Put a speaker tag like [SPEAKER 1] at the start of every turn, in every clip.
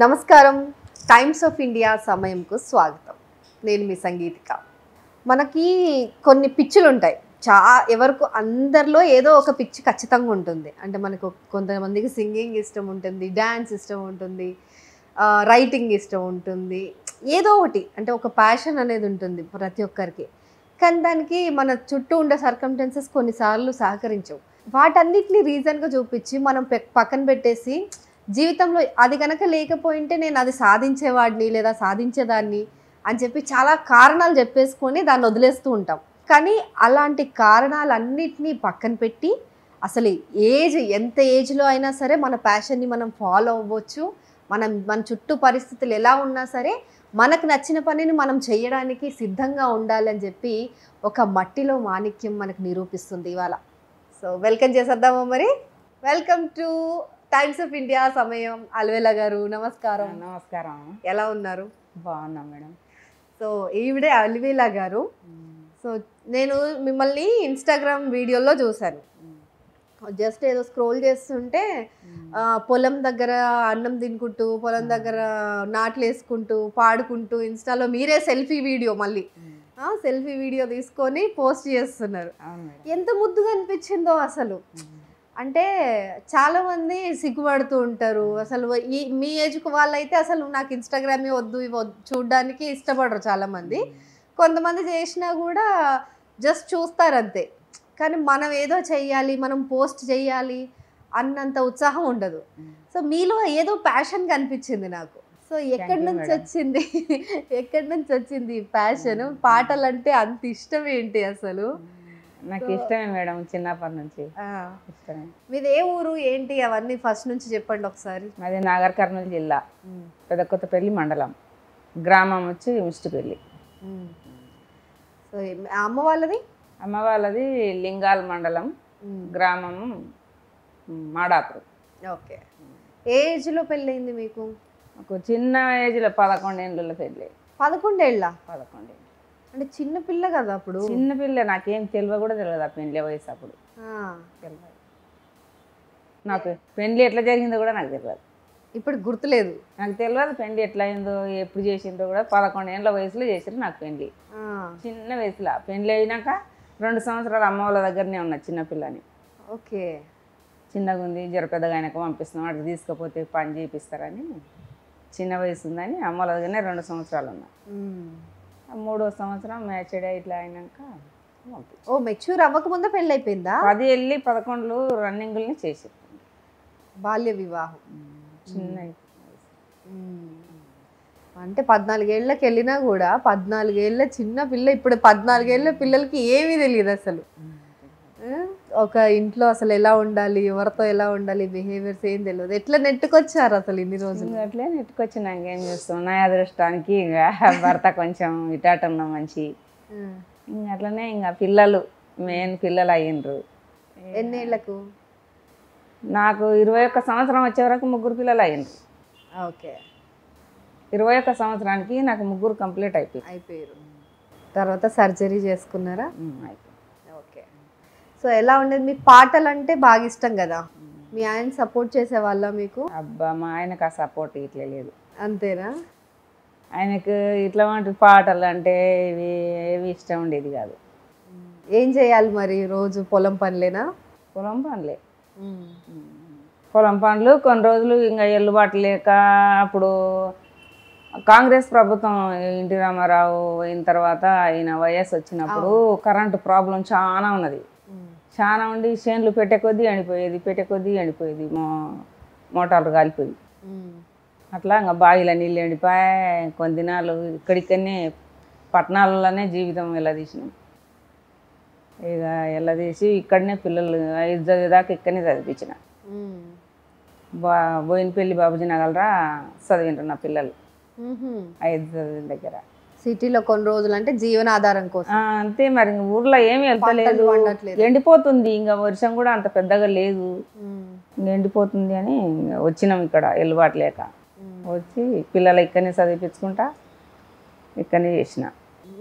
[SPEAKER 1] నమస్కారం. Times of India సమయంకు స్వాగతం. నేను మీ సంగీతిక. మనకి కొన్ని పిచ్చులు ఉంటాయి. ఎవరికి అందరిలో ఏదో ఒక పిచ్చి ఖచ్చితంగా ఉంటుంది. అంటే మనకు కొంతమందికి సింగింగ్ ఇష్టం ఉంటుంది, డ్యాన్స్ ఇష్టం ఉంటుంది, రైటింగ్ ఇష్టం ఉంటుంది, ఏదో ఒకటి అంటే ఒక ప్యాషన్ అనేది ఉంటుంది ప్రతి ఒక్కరికి. కానీ దానికి మన చుట్టూ ఉండే సర్కమ్స్టెన్సెస్ కొన్నిసార్లు సహకరించవు. వాటన్నిటిని రీజన్గా చూపించి మనం పక్కన పెట్టేసి జీవితంలో అది కనుక లేకపోయింటే నేను అది సాధించేవాడిని లేదా సాధించేదాన్ని అని చెప్పి చాలా కారణాలు చెప్పేసుకొని దాన్ని వదిలేస్తూ ఉంటాం. కానీ అలాంటి కారణాలన్నిటినీ పక్కన పెట్టి అసలు ఎంత ఏజ్లో అయినా సరే మన ప్యాషన్ని మనం ఫాలో అవ్వచ్చు. మన చుట్టూ పరిస్థితులు ఎలా ఉన్నా సరే మనకు నచ్చిన పనిని మనం చేయడానికి సిద్ధంగా ఉండాలని చెప్పి ఒక మట్టిలో మాణిక్యం మనకు నిరూపిస్తుంది ఇవాళ. సో వెల్కమ్ చేసేద్దామా మరి. Welcome two times of India సమయం. అల్వేలా గారు నమస్కారం.
[SPEAKER 2] నమస్కారం.
[SPEAKER 1] ఎలా ఉన్నారు?
[SPEAKER 2] బాగున్నా మేడం.
[SPEAKER 1] సో ఈవిడే అల్వేలా గారు. సో నేను మిమ్మల్ని ఇన్స్టాగ్రామ్ వీడియోలో చూశాను. జస్ట్ ఏదో స్క్రోల్ చేస్తుంటే పొలం దగ్గర అన్నం తినుకుంటూ, పొలం దగ్గర నాట్లు వేసుకుంటూ, పాడుకుంటూ ఇన్స్టాలో మీరే సెల్ఫీ వీడియో తీసుకొని పోస్ట్ చేస్తున్నారు. ఎంత ముద్దుగా అనిపించిందో అసలు. అంటే చాలామంది సిగ్గుపడుతూ ఉంటారు. అసలు మీ ఏజ్కు వాళ్ళైతే అసలు నాకు ఇన్స్టాగ్రామే వద్దు, ఇవి చూడడానికి ఇష్టపడరు చాలామంది. కొంతమంది చేసినా కూడా జస్ట్ చూస్తారు అంతే. కానీ మనం ఏదో చెయ్యాలి, మనం పోస్ట్ చేయాలి అన్నంత ఉత్సాహం ఉండదు. సో మీలో ఏదో ప్యాషన్ కనిపించింది నాకు. సో ఎక్కడి నుంచి వచ్చింది ప్యాషన్? పాటలు అంటే అంత ఇష్టం ఏంటి అసలు?
[SPEAKER 2] నాకు ఇష్టమే మేడం, చిన్నప్పటి నుంచి ఇష్టమే.
[SPEAKER 1] మీది ఏ ఊరు ఏంటి అవన్నీ ఫస్ట్ నుంచి చెప్పండి ఒకసారి.
[SPEAKER 2] మాది నాగర్ కర్నూలు జిల్లా, పెదకొత్తపల్లి మండలం, గ్రామం వచ్చి మిస్టిపల్లి.
[SPEAKER 1] సో అమ్మ వాళ్ళది
[SPEAKER 2] లింగాల్ మండలం, గ్రామం మాడాపురం.
[SPEAKER 1] ఓకే. ఏ ఏజ్లో పెళ్ళయింది మీకు?
[SPEAKER 2] ఒక చిన్న ఏజ్లో 11 ఏళ్ళలో పెళ్ళి.
[SPEAKER 1] 11 ఏళ్ళ?
[SPEAKER 2] 11 ఏళ్ళు
[SPEAKER 1] అంటే చిన్న పిల్ల కదా అప్పుడు?
[SPEAKER 2] చిన్న పిల్ల, నాకేం తెలియదు కూడా తెలియదు ఆ పెళ్ళి వయసు అప్పుడు. తెలియదు నాకు పెళ్ళి ఎట్లా జరిగిందో కూడా నాకు తెలియదు.
[SPEAKER 1] ఇప్పుడు గుర్తులేదు
[SPEAKER 2] నాకు తెలియదు పెళ్ళి ఎట్లా అయిందో, ఎప్పుడు చేసిందో కూడా. 11 ఏళ్ళ వయసులో చేసారు నాకు పెళ్ళి. చిన్న వయసులో పెళ్ళి అయినాక 2 సంవత్సరాలు అమ్మ వాళ్ళ దగ్గరనే ఉన్నా చిన్నపిల్లని.
[SPEAKER 1] ఓకే. చిన్నగా
[SPEAKER 2] ఉంది, జర పెద్దగా అయినాక పంపిస్తున్నాం, అటు తీసుకపోతే పని చేపిస్తారని. చిన్న వయసు ఉందని అమ్మ వాళ్ళ దగ్గరనే 2 సంవత్సరాలు ఉన్నా. 3వ సంవత్సరం మ్యాచ్డ్ ఇట్లా అయినాక
[SPEAKER 1] ఓ మెచ్యూర్ అవ్వకముందే పెళ్ళి అయిపోయిందా?
[SPEAKER 2] 10 వెళ్ళి 11 రన్నింగ్ని చేసి
[SPEAKER 1] బాల్య వివాహం.
[SPEAKER 2] చిన్న
[SPEAKER 1] అంటే 14 ఏళ్ళకి వెళ్ళినా కూడా 14 ఏళ్ళ చిన్న పిల్ల. ఇప్పుడు 14 ఏళ్ళ పిల్లలకి ఏమీ తెలియదు అసలు. ఒక ఇంట్లో అసలు ఎలా ఉండాలి, ఎవరితో ఎలా ఉండాలి, బిహేవియర్స్ ఏం తెలియదు. ఎట్లా నెట్టుకొచ్చారు అసలు ఇన్ని రోజులు?
[SPEAKER 2] అట్లే నెట్టుకొచ్చి ఏం చేస్తాం, నా అదృష్టానికి ఇంకా భర్త కొంచెం ఇటాట ఉన్న మంచి. ఇంకా అట్లనే ఇంకా పిల్లలు మెయిన్ పిల్లలు అయ్యిండ్రు.
[SPEAKER 1] ఎన్నేళ్లకు?
[SPEAKER 2] నాకు 21 సంవత్సరం వచ్చే వరకు 3 పిల్లలు అయ్యిండ్రు.
[SPEAKER 1] ఓకే.
[SPEAKER 2] 21 సంవత్సరానికి నాకు 3 కంప్లీట్
[SPEAKER 1] అయిపోయారు. తర్వాత సర్జరీ చేసుకున్నారా?
[SPEAKER 2] అయిపోయింది.
[SPEAKER 1] ఓకే. సో ఎలా ఉండేది? మీకు పాటలు అంటే బాగా ఇష్టం కదా, మీ ఆయన సపోర్ట్ చేసేవాళ్ళ మీకు?
[SPEAKER 2] అబ్బా, మా ఆయనకు ఆ సపోర్ట్ ఇట్లా లేదు.
[SPEAKER 1] అంతేనా?
[SPEAKER 2] ఆయనకు ఇట్లా పాటలు అంటే ఏవి ఇష్టం ఉండేది కాదు.
[SPEAKER 1] ఏం చేయాలి మరి? రోజు పొలం పనులేనా?
[SPEAKER 2] పొలం పనులే. పొలం పనులు కొన్ని రోజులు ఇంకా ఎల్లుబాటు లేక, అప్పుడు కాంగ్రెస్ ప్రభుత్వం ఎన్టీ రామారావు అయిన తర్వాత ఆయన వయస్సు వచ్చినప్పుడు కరెంటు ప్రాబ్లం చాలా ఉన్నది. చాలా ఉండి చేనులు పెట్టే కొద్దీ ఎండిపోయేది, మోటార్లు కాలిపోయి. అట్లా ఇంకా బావిల నీళ్ళు ఎండిపోయి కొన్ని దినాలు ఇక్కడికనే పట్టణాలలోనే జీవితం వెళ్ళదీసినాం. ఇక వెళ్ళదీసి ఇక్కడనే పిల్లలు 5 చదివేదాకా ఇక్కడనే చదివించిన. బోయినపల్లి బాబుజీ నగలరా చదివింటారు నా పిల్లలు 5 చదివిన దగ్గర.
[SPEAKER 1] సిటీలో కొన్ని రోజులు అంటే జీవనాధారం కోసం
[SPEAKER 2] అంతే. మరి ఊర్లో ఏమి వెళ్తలేదు, ఎండిపోతుంది. ఇంకా వర్షం కూడా అంత పెద్దగా లేదు, ఎండిపోతుంది అని వచ్చినాం ఇక్కడ ఎల్లుబాటు లేక. వచ్చి పిల్లలు ఇక్కడనే చదివించుకుంటా ఇక్కడనే చేసిన.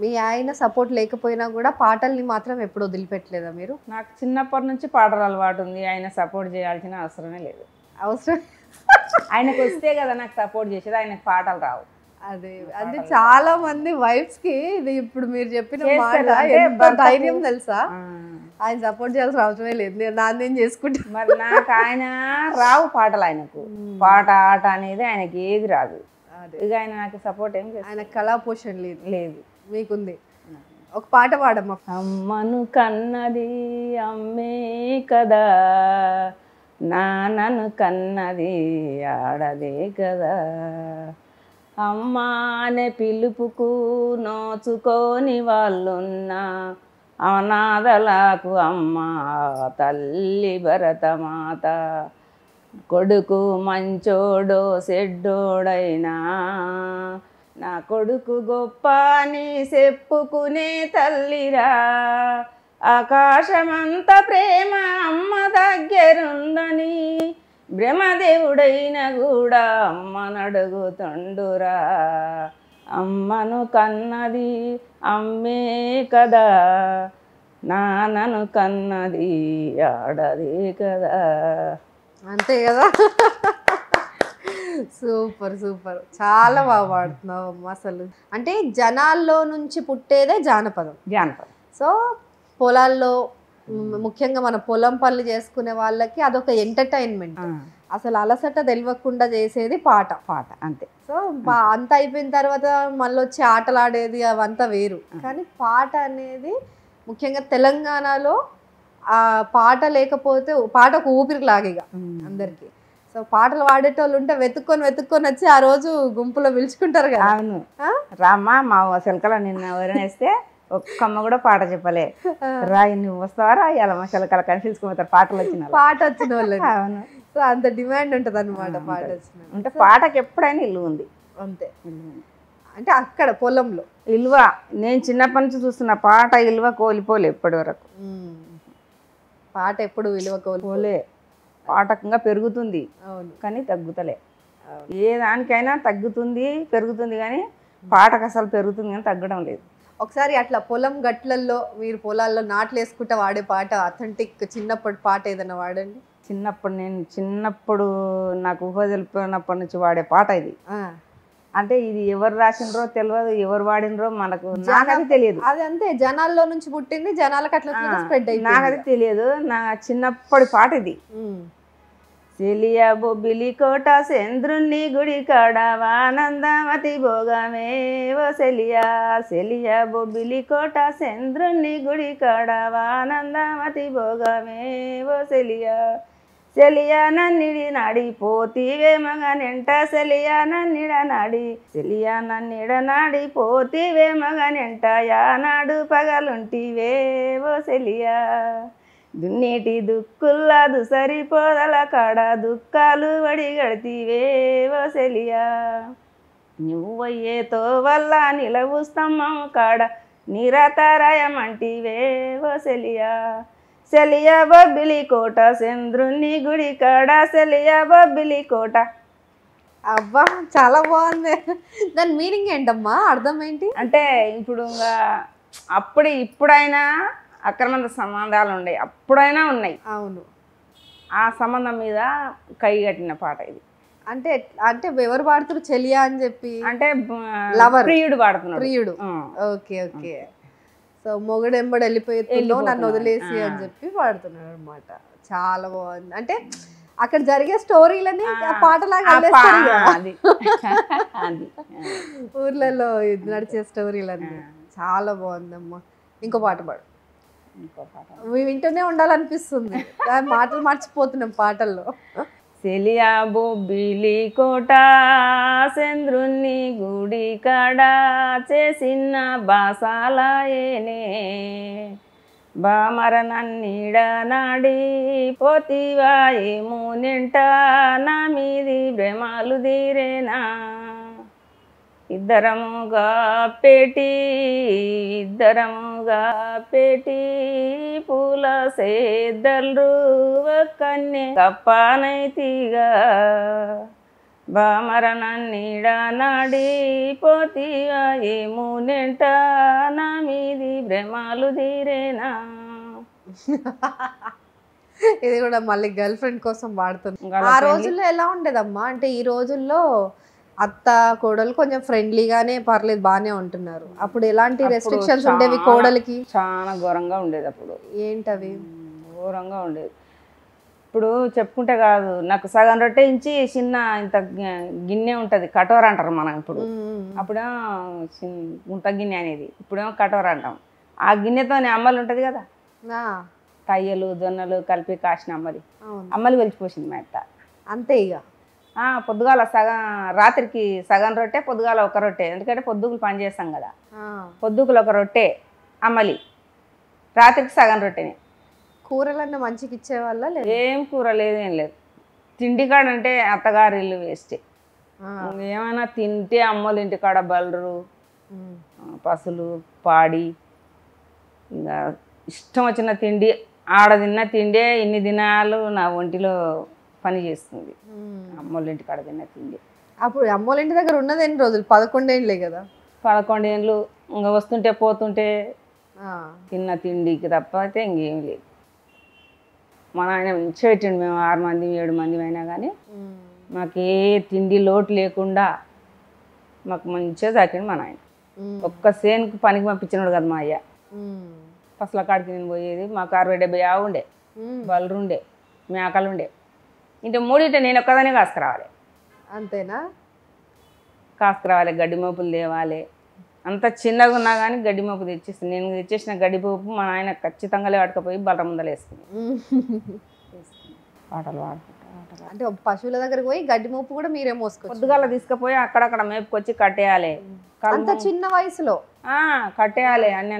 [SPEAKER 1] మీ ఆయన సపోర్ట్ లేకపోయినా కూడా పాటల్ని మాత్రం ఎప్పుడు వదిలిపెట్టలేదా మీరు?
[SPEAKER 2] నాకు చిన్నప్పటి నుంచి పాటలు అలవాటు ఉంది. ఆయన సపోర్ట్ చేయాల్సిన అవసరమే లేదు.
[SPEAKER 1] అవసరం
[SPEAKER 2] ఆయనకు వస్తే కదా నాకు సపోర్ట్ చేసేది, ఆయనకు పాటలు రావు.
[SPEAKER 1] అదే అంటే చాలా మంది వైఫ్స్ కి ఇది ఇప్పుడు మీరు చెప్పిన మాట
[SPEAKER 2] చేస్తారు. అంటే
[SPEAKER 1] ఎంత
[SPEAKER 2] భర్తకు-
[SPEAKER 1] ధైర్యం తెలుసా,
[SPEAKER 2] ఆ.
[SPEAKER 1] ఆయన సపోర్ట్ చేయాల్సిన అవసరమే లేదు, నేను దాన్ని నేను చేసుకుంటా.
[SPEAKER 2] మరి నాకు ఆయన రావు పాటలు, ఆయనకు పాట ఆట అనేది ఆయనకి ఏది రాదు.
[SPEAKER 1] అదే
[SPEAKER 2] ఇక ఆయన నాకు సపోర్ట్ ఏం చేస్తాడు?
[SPEAKER 1] ఆయన కళా పోషణ లేదు,
[SPEAKER 2] లేదు.
[SPEAKER 1] మీకుంది. ఒక పాట పాడమ్మా.
[SPEAKER 2] అమ్మను కన్నది అమ్మే కదా, నాన్నను కన్నది ఆడదే కదా, అమ్మ అనే పిలుపుకు నోచుకోని వాళ్ళున్నా అనాథలకు అమ్మ తల్లి భరతమాత, కొడుకు మంచోడో చెడ్డోడైనా నా కొడుకు గొప్ప అని చెప్పుకునే తల్లిరా, ఆకాశమంత ప్రేమ అమ్మ దగ్గరుందని బ్రహ్మదేవుడైన కూడా అమ్మనడుగుతుండురా, అమ్మను కన్నది అమ్మే కదా, నాన్నను కన్నది ఆడదే కదా.
[SPEAKER 1] అంతే కదా. సూపర్ సూపర్, చాలా బాగా పాడుతున్నావు అమ్మ అసలు. అంటే జనాల్లో నుంచి పుట్టేదే జానపదం.
[SPEAKER 2] జానపదం.
[SPEAKER 1] సో పొలాల్లో ముఖ్యంగా మన పొలం పనులు చేసుకునే వాళ్ళకి అదొక ఎంటర్టైన్మెంట్. అసలు అలసట తెలియకుండా చేసేది పాట.
[SPEAKER 2] పాట అంతే.
[SPEAKER 1] సో అంత అయిపోయిన తర్వాత మళ్ళీ వచ్చి ఆటలు ఆడేది అవంతా వేరు. కానీ పాట అనేది ముఖ్యంగా తెలంగాణలో ఆ పాట లేకపోతే పాటకు ఊపిరి లాగేగా అందరికి. సో పాటలు పాడేటోళ్ళు ఉంటే వెతుక్కొని వచ్చి ఆ రోజు గుంపులో పిలుచుకుంటారు కదా.
[SPEAKER 2] అవును. రామ్మా మా శిల్కలో నిన్న ఎవరైనా ఒక్కమ్మ కూడా పాట చెప్పలే, రాయి నువ్వు వస్తావా ఇలా మా శిల్కల కానీ పిలుచుకుపోతారు పాటలు వచ్చిన
[SPEAKER 1] వాళ్ళు. అవును. సో అంత డిమాండ్ ఉంటుంది అనమాట పాట వచ్చిన.
[SPEAKER 2] అంటే పాటకి ఎప్పుడైనా ఇల్లు ఉంది.
[SPEAKER 1] అంతే. అంటే అక్కడ పొలంలో
[SPEAKER 2] ఇల్వ నేను చిన్నప్పటి నుంచి చూస్తున్న పాట ఇల్వ కోల్పోలే ఇప్పటి వరకు.
[SPEAKER 1] పాట ఎప్పుడు విలువ కోల్పోలే.
[SPEAKER 2] పాటకంగా పెరుగుతుంది.
[SPEAKER 1] అవును.
[SPEAKER 2] కానీ తగ్గుతలే. ఏ దానికైనా తగ్గుతుంది పెరుగుతుంది, కానీ పాటకు అసలు పెరుగుతుంది కానీ తగ్గడం లేదు.
[SPEAKER 1] ఒకసారి అట్లా పొలం గట్లల్లో మీరు పొలాల్లో నాట్లు వేసుకుంటా వాడే పాట, అథెంటిక్ చిన్నప్పటి పాట ఏదైనా వాడండి.
[SPEAKER 2] చిన్నప్పుడు నాకు ఊహ తెలిపినప్పటి నుంచి వాడే పాట ఇది. అంటే ఇది ఎవరు రాసినరో తెలియదు, ఎవరు వాడినరో మనకు నాకది తెలియదు.
[SPEAKER 1] అది అంతే, జనాల్లో నుంచి పుట్టింది, జనాలకు అట్లా స్ప్రెడ్ అయింది.
[SPEAKER 2] నాకది తెలియదు. నా చిన్నప్పటి పాట ఇది. చెలియా బొబ్బిలి కోట చంద్రుని గుడి కాడ వానందమతి భోగమే ఓ చెలియా బొబ్బిలి కోట చంద్రుని గుడి కాడ వానందమతి భోగమే ఓ చెలియా నన్నిడి నాడి పోతీవే మగనెంట చెలియా నన్నిడ నాడి పోతీవే మగనెంట యానాడు పగలుంటివే ఓ చెలియా, దున్నేటి దుక్కుల్లాదు సరిపోదల కాడ దుఃఖాలు వడిగడితివే ఓ చెలియా, నువ్వయ్యేతో వల్ల నిలవు స్తంభం కాడ నిరతరాయమంటివే ఓ చెలియా బొబ్బిలి కోట చంద్రుని గుడి కాడ చెలియా బొబ్బిలి కోట.
[SPEAKER 1] అబ్బా చాలా బాగుంది. దాని మీనింగ్ ఏంటమ్మా, అర్థం ఏంటి?
[SPEAKER 2] అంటే ఇప్పుడు ఇప్పుడైనా అక్రమ సంబంధాలు ఉన్నాయి, అప్పుడైనా ఉన్నాయి.
[SPEAKER 1] అవును.
[SPEAKER 2] ఆ సంబంధం మీద కై కట్టిన పాట ఇది.
[SPEAKER 1] అంటే అంటే ఎవరు పాడుతారు చెలియా అని చెప్పి? అంటే
[SPEAKER 2] లవర్, ప్రియుడు పాడుతున్నాడు.
[SPEAKER 1] ప్రియుడు. Okay okay. సో మొగుడు ఎంబడి వెళ్ళిపోయేదో నన్ను వదిలేసి అని చెప్పి పాడుతున్నాడు అనమాట. చాలా బాగుంది. అంటే అక్కడ జరిగే స్టోరీలని పాటలాగా ఊర్లలో నడిచే స్టోరీలన్నీ. చాలా బాగుందమ్మా. ఇంకో పాట పాడు. వింటూనే ఉండాలనిపిస్తుంది, మాటలు మర్చిపోతున్నాం పాటల్లో.
[SPEAKER 2] చెలియా బొబ్బిలి కోట చంద్రుని గుడి కాడ చేసిన బాసాల ఏనే బామర నన్నీడ నాడి పోతివా ఏమో నింట నా మీది భ్రమాలు తీరేనా, ఇద్దరముగా పేటి పూల సేద్దలు కన్నే కప్పానైతిగా బామర నన్నీడ నాడి పోతివా ఏమో నింట నా మీది భ్రమాలు తీరేనా.
[SPEAKER 1] ఇది కూడా మళ్ళీ గర్ల్ ఫ్రెండ్ కోసం వాడుతుంది. ఆ రోజుల్లో ఎలా ఉండేదమ్మా అంటే ఈ రోజుల్లో అత్త కోడలు కొంచెం ఫ్రెండ్లీగానే పర్లేదు బాగానే ఉంటున్నారు. అప్పుడు ఎలాంటి రెస్ట్రిక్షన్స్ ఉండేవి కోడలికి?
[SPEAKER 2] చాలా ఘోరంగా ఉండేది అప్పుడు.
[SPEAKER 1] ఏంటవి?
[SPEAKER 2] ఘోరంగా ఉండేది. ఇప్పుడు చెప్పుకుంటే కాదు, నాకు సగం రొట్టె ఇంచి చిన్న ఇంత గిన్నె ఉంటుంది, కటోర అంటారు మనం ఇప్పుడు. అప్పుడేమో గుంట గిన్నె అనేది, ఇప్పుడేమో కటోర అంటాం. ఆ గిన్నెతోనే అమ్మలు ఉంటుంది కదా, తయ్యలు జొన్నలు కలిపి కాసిన అమ్మలు వెలిచిపోసింది మా అత్త.
[SPEAKER 1] అంతే ఇక
[SPEAKER 2] పొద్దుగాల సగం, రాత్రికి సగం రొట్టె, పొద్దుగాల ఒక రొట్టె. ఎందుకంటే పొద్దుగులు పని చేస్తాం కదా, పొద్దుగులు ఒక రొట్టె అమ్మలి, రాత్రికి సగం రొట్టెని.
[SPEAKER 1] కూరలన్నా మంచిగా ఇచ్చేవాళ్ళ?
[SPEAKER 2] ఏం కూర లేదు, ఏం లేదు. తిండి కాడ అంటే అత్తగారి ఇల్లు వేస్తే, ఏమైనా తింటే అమ్మలు ఇంటికాడ బలరు పసులు పాడి, ఇంకా ఇష్టం వచ్చిన తిండి, ఆడ తిన్న తిండే ఇన్ని దినాలు నా ఒంటిలో పని చేస్తుంది. అమ్మోళ్ళ ఇంటికాడ తిన్న తిండి.
[SPEAKER 1] అప్పుడు అమ్మోళ్ళ ఇంటి దగ్గర ఉన్నది ఎన్ని రోజులు? 11 ఏళ్ళే కదా.
[SPEAKER 2] 11 ఏళ్ళు. ఇంకా వస్తుంటే పోతుంటే తిన్న తిండికి తప్ప అయితే ఇంకేం లేదు. మా నాయన మంచిగా పెట్టిండు. మేము 6 మంది 7 మంది అయినా కానీ మాకు ఏ తిండి లోటు లేకుండా మాకు మంచిగా తాకిండు మా నాయన. ఒక్క సేనుకు పనికి పంపించినాడు కదా మా అయ్య. పసల కాడికి నేను పోయేది. మాకు 60-70 ఆవు ఉండే, బలరు ఉండే, మేకలు ఉండే. ఇంటి మూడింటే నేను ఒక్కదానే కాసుకురావాలి.
[SPEAKER 1] అంతేనా?
[SPEAKER 2] కాసుకురావాలి, గడ్డి మోపులు తేవాలి. అంత చిన్నగా ఉన్నా కానీ గడ్డి మోపు తెచ్చేస్తాను. నేను తెచ్చేసిన గడ్డి మోపు మా ఆయన ఖచ్చితంగా పట్టుకపోయి బలర ముందలు వేసుకుని పాటలు పాడుకుంటా.
[SPEAKER 1] అంటే పశువుల దగ్గరకు పోయి గడ్డి మోపు కూడా మీరే మోసుకో,
[SPEAKER 2] పొద్దుగాల తీసుకుపోయి అక్కడక్కడ మేపుకొచ్చి కట్టేయాలి.
[SPEAKER 1] అంత చిన్న వయసులో
[SPEAKER 2] కట్టేయాలి. అన్నీ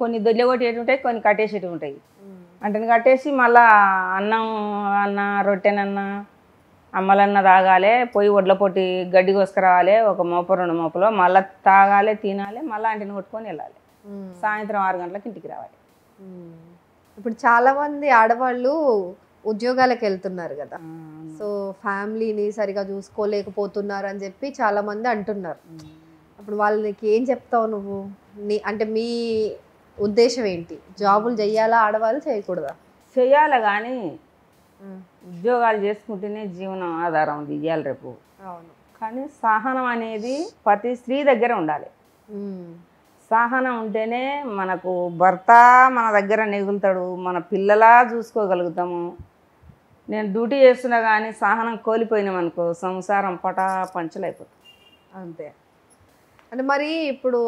[SPEAKER 2] కొన్ని దొల్లగొట్టేటి ఉంటాయి, కొన్ని కట్టేసేటివి ఉంటాయి. అంటే కట్టేసి మళ్ళా అన్న రొట్టెనన్నా అమ్మలన్న తాగాలి, పోయి ఒడ్ల పొట్టి గడ్డి కోసుకురావాలి, ఒక మోప 2 మోపలో మళ్ళీ తాగాలి, తినాలి, మళ్ళీ అంటిని కొట్టుకొని వెళ్ళాలి. సాయంత్రం 6 గంటలకు ఇంటికి రావాలి.
[SPEAKER 1] ఇప్పుడు చాలా మంది ఆడవాళ్ళు ఉద్యోగాలకు వెళ్తున్నారు కదా, సో ఫ్యామిలీని సరిగా చూసుకోలేకపోతున్నారు అని చెప్పి చాలా మంది అంటున్నారు. అప్పుడు వాళ్ళకి ఏం చెప్తావు నువ్వు? అంటే మీ ఉద్దేశం ఏంటి? జాబులు చెయ్యాలా ఆడవాళ్ళు, చేయకూడదా?
[SPEAKER 2] చెయ్యాలి, కానీ ఉద్యోగాలు చేసుకుంటేనే జీవనం ఆధారం ఇయ్యాలి రేపు.
[SPEAKER 1] అవును.
[SPEAKER 2] కానీ సహనం అనేది ప్రతి స్త్రీ దగ్గర ఉండాలి. సహనం ఉంటేనే మనకు భర్త మన దగ్గర నెగులుతాడు, మన పిల్లలా చూసుకోగలుగుతాము. నేను డ్యూటీ చేస్తున్నా కానీ సహనం కోల్పోయినామనుకో సంసారం పటా పంచలైపోతుంది.
[SPEAKER 1] అంతే. అంటే మరి ఇప్పుడు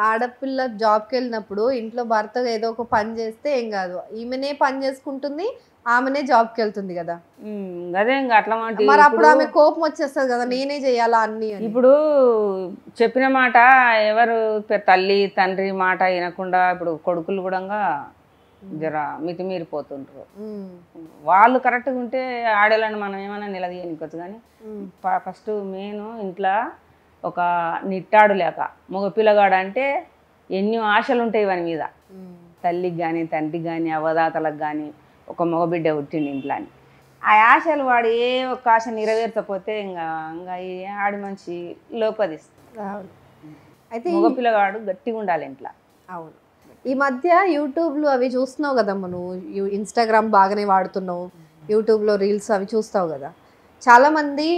[SPEAKER 1] ఆడపిల్ల జాబ్కి వెళ్ళినప్పుడు ఇంట్లో భర్త ఏదో ఒక పని చేస్తే ఏం కాదు, ఈమెనే పని చేసుకుంటుంది, ఆమెనే జాబ్కి వెళ్తుంది కదా.
[SPEAKER 2] అదే ఇంకా అట్లా
[SPEAKER 1] మరి అప్పుడు ఆమె కోపం వచ్చేస్తుంది కదా, నేనే చేయాలా అన్ని.
[SPEAKER 2] ఇప్పుడు చెప్పిన మాట ఎవరు తల్లి తండ్రి మాట వినకుండా ఇప్పుడు కొడుకులు కూడా జర మితిమీరిపోతుంటారు. వాళ్ళు కరెక్ట్గా ఉంటే ఆడేళ్ళని మనం ఏమైనా నిలదీయనికొచ్చు. కానీ ఫస్ట్ మెయిన్ ఇంట్లో ఒక నిట్టాడు లేక మగ పిల్లగాడు అంటే ఎన్ని ఆశలు ఉంటాయి వాని మీద, తల్లికి కానీ తండ్రికి కానీ అవదాతలకు కానీ ఒక మగబిడ్డ పుట్టిండి ఇంట్లో అని. ఆ ఆశలు వాడు ఏ ఒక్క ఆశ నెరవేర్చకపోతే ఇంకా ఆడి మంచి లోపదిస్తుంది.
[SPEAKER 1] అయితే
[SPEAKER 2] మగ పిల్లగాడు గట్టిగా ఉండాలి ఇంట్లో.
[SPEAKER 1] అవును. ఈ మధ్య యూట్యూబ్లో అవి చూస్తున్నావు కదమ్మా, నువ్వు ఇన్స్టాగ్రామ్ బాగానే వాడుతున్నావు, యూట్యూబ్లో రీల్స్ అవి చూస్తావు కదా. చాలామంది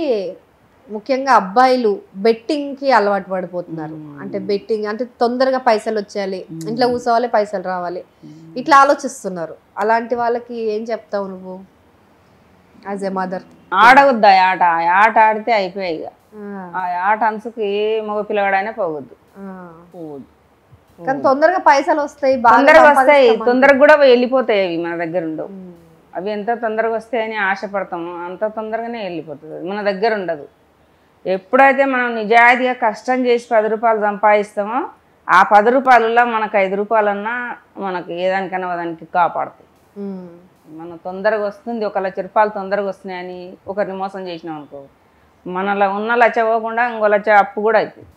[SPEAKER 1] ముఖ్యంగా అబ్బాయిలు బెట్టింగ్కి అలవాటు పడిపోతున్నారు. అంటే బెట్టింగ్ అంటే తొందరగా పైసలు వచ్చేయాలి, ఇంట్లో కూర్చోవాలి, పైసలు రావాలి, ఇట్లా ఆలోచిస్తున్నారు. అలాంటి వాళ్ళకి ఏం చెప్తావు నువ్వు యాజ్ ఎ మదర్?
[SPEAKER 2] ఆడవద్దు ఆ ఆట. ఆ ఆట ఆడితే అయిపోయాయి. ఆ ఆట అంచుకు ఏ మగ పిల్లగాడైనా పోవద్దు.
[SPEAKER 1] కానీ తొందరగా పైసలు వస్తాయి,
[SPEAKER 2] తొందరగా వస్తాయి, తొందరగా కూడా వెళ్ళిపోతాయి. అవి మన దగ్గర ఉండవు. అవి ఎంత తొందరగా వస్తాయని ఆశపడతాము అంత తొందరగానే వెళ్ళిపోతుంది, మన దగ్గర ఉండదు. ఎప్పుడైతే మనం నిజాయితీగా కష్టం చేసి 10 రూపాయలు సంపాదిస్తామో ఆ 10 రూపాయలలో మనకు 5 రూపాయలన్నా మనకు ఏదానికన్నా దానికి కాపాడుతాయి. మన తొందరగా వస్తుంది, 1 లక్ష రూపాయలు తొందరగా వస్తున్నాయని ఒకరిని మోసం చేసినాం అనుకో, మనలో ఉన్న లక్ష పోకుండా ఇంకో లక్ష అప్పు కూడా అవుతుంది.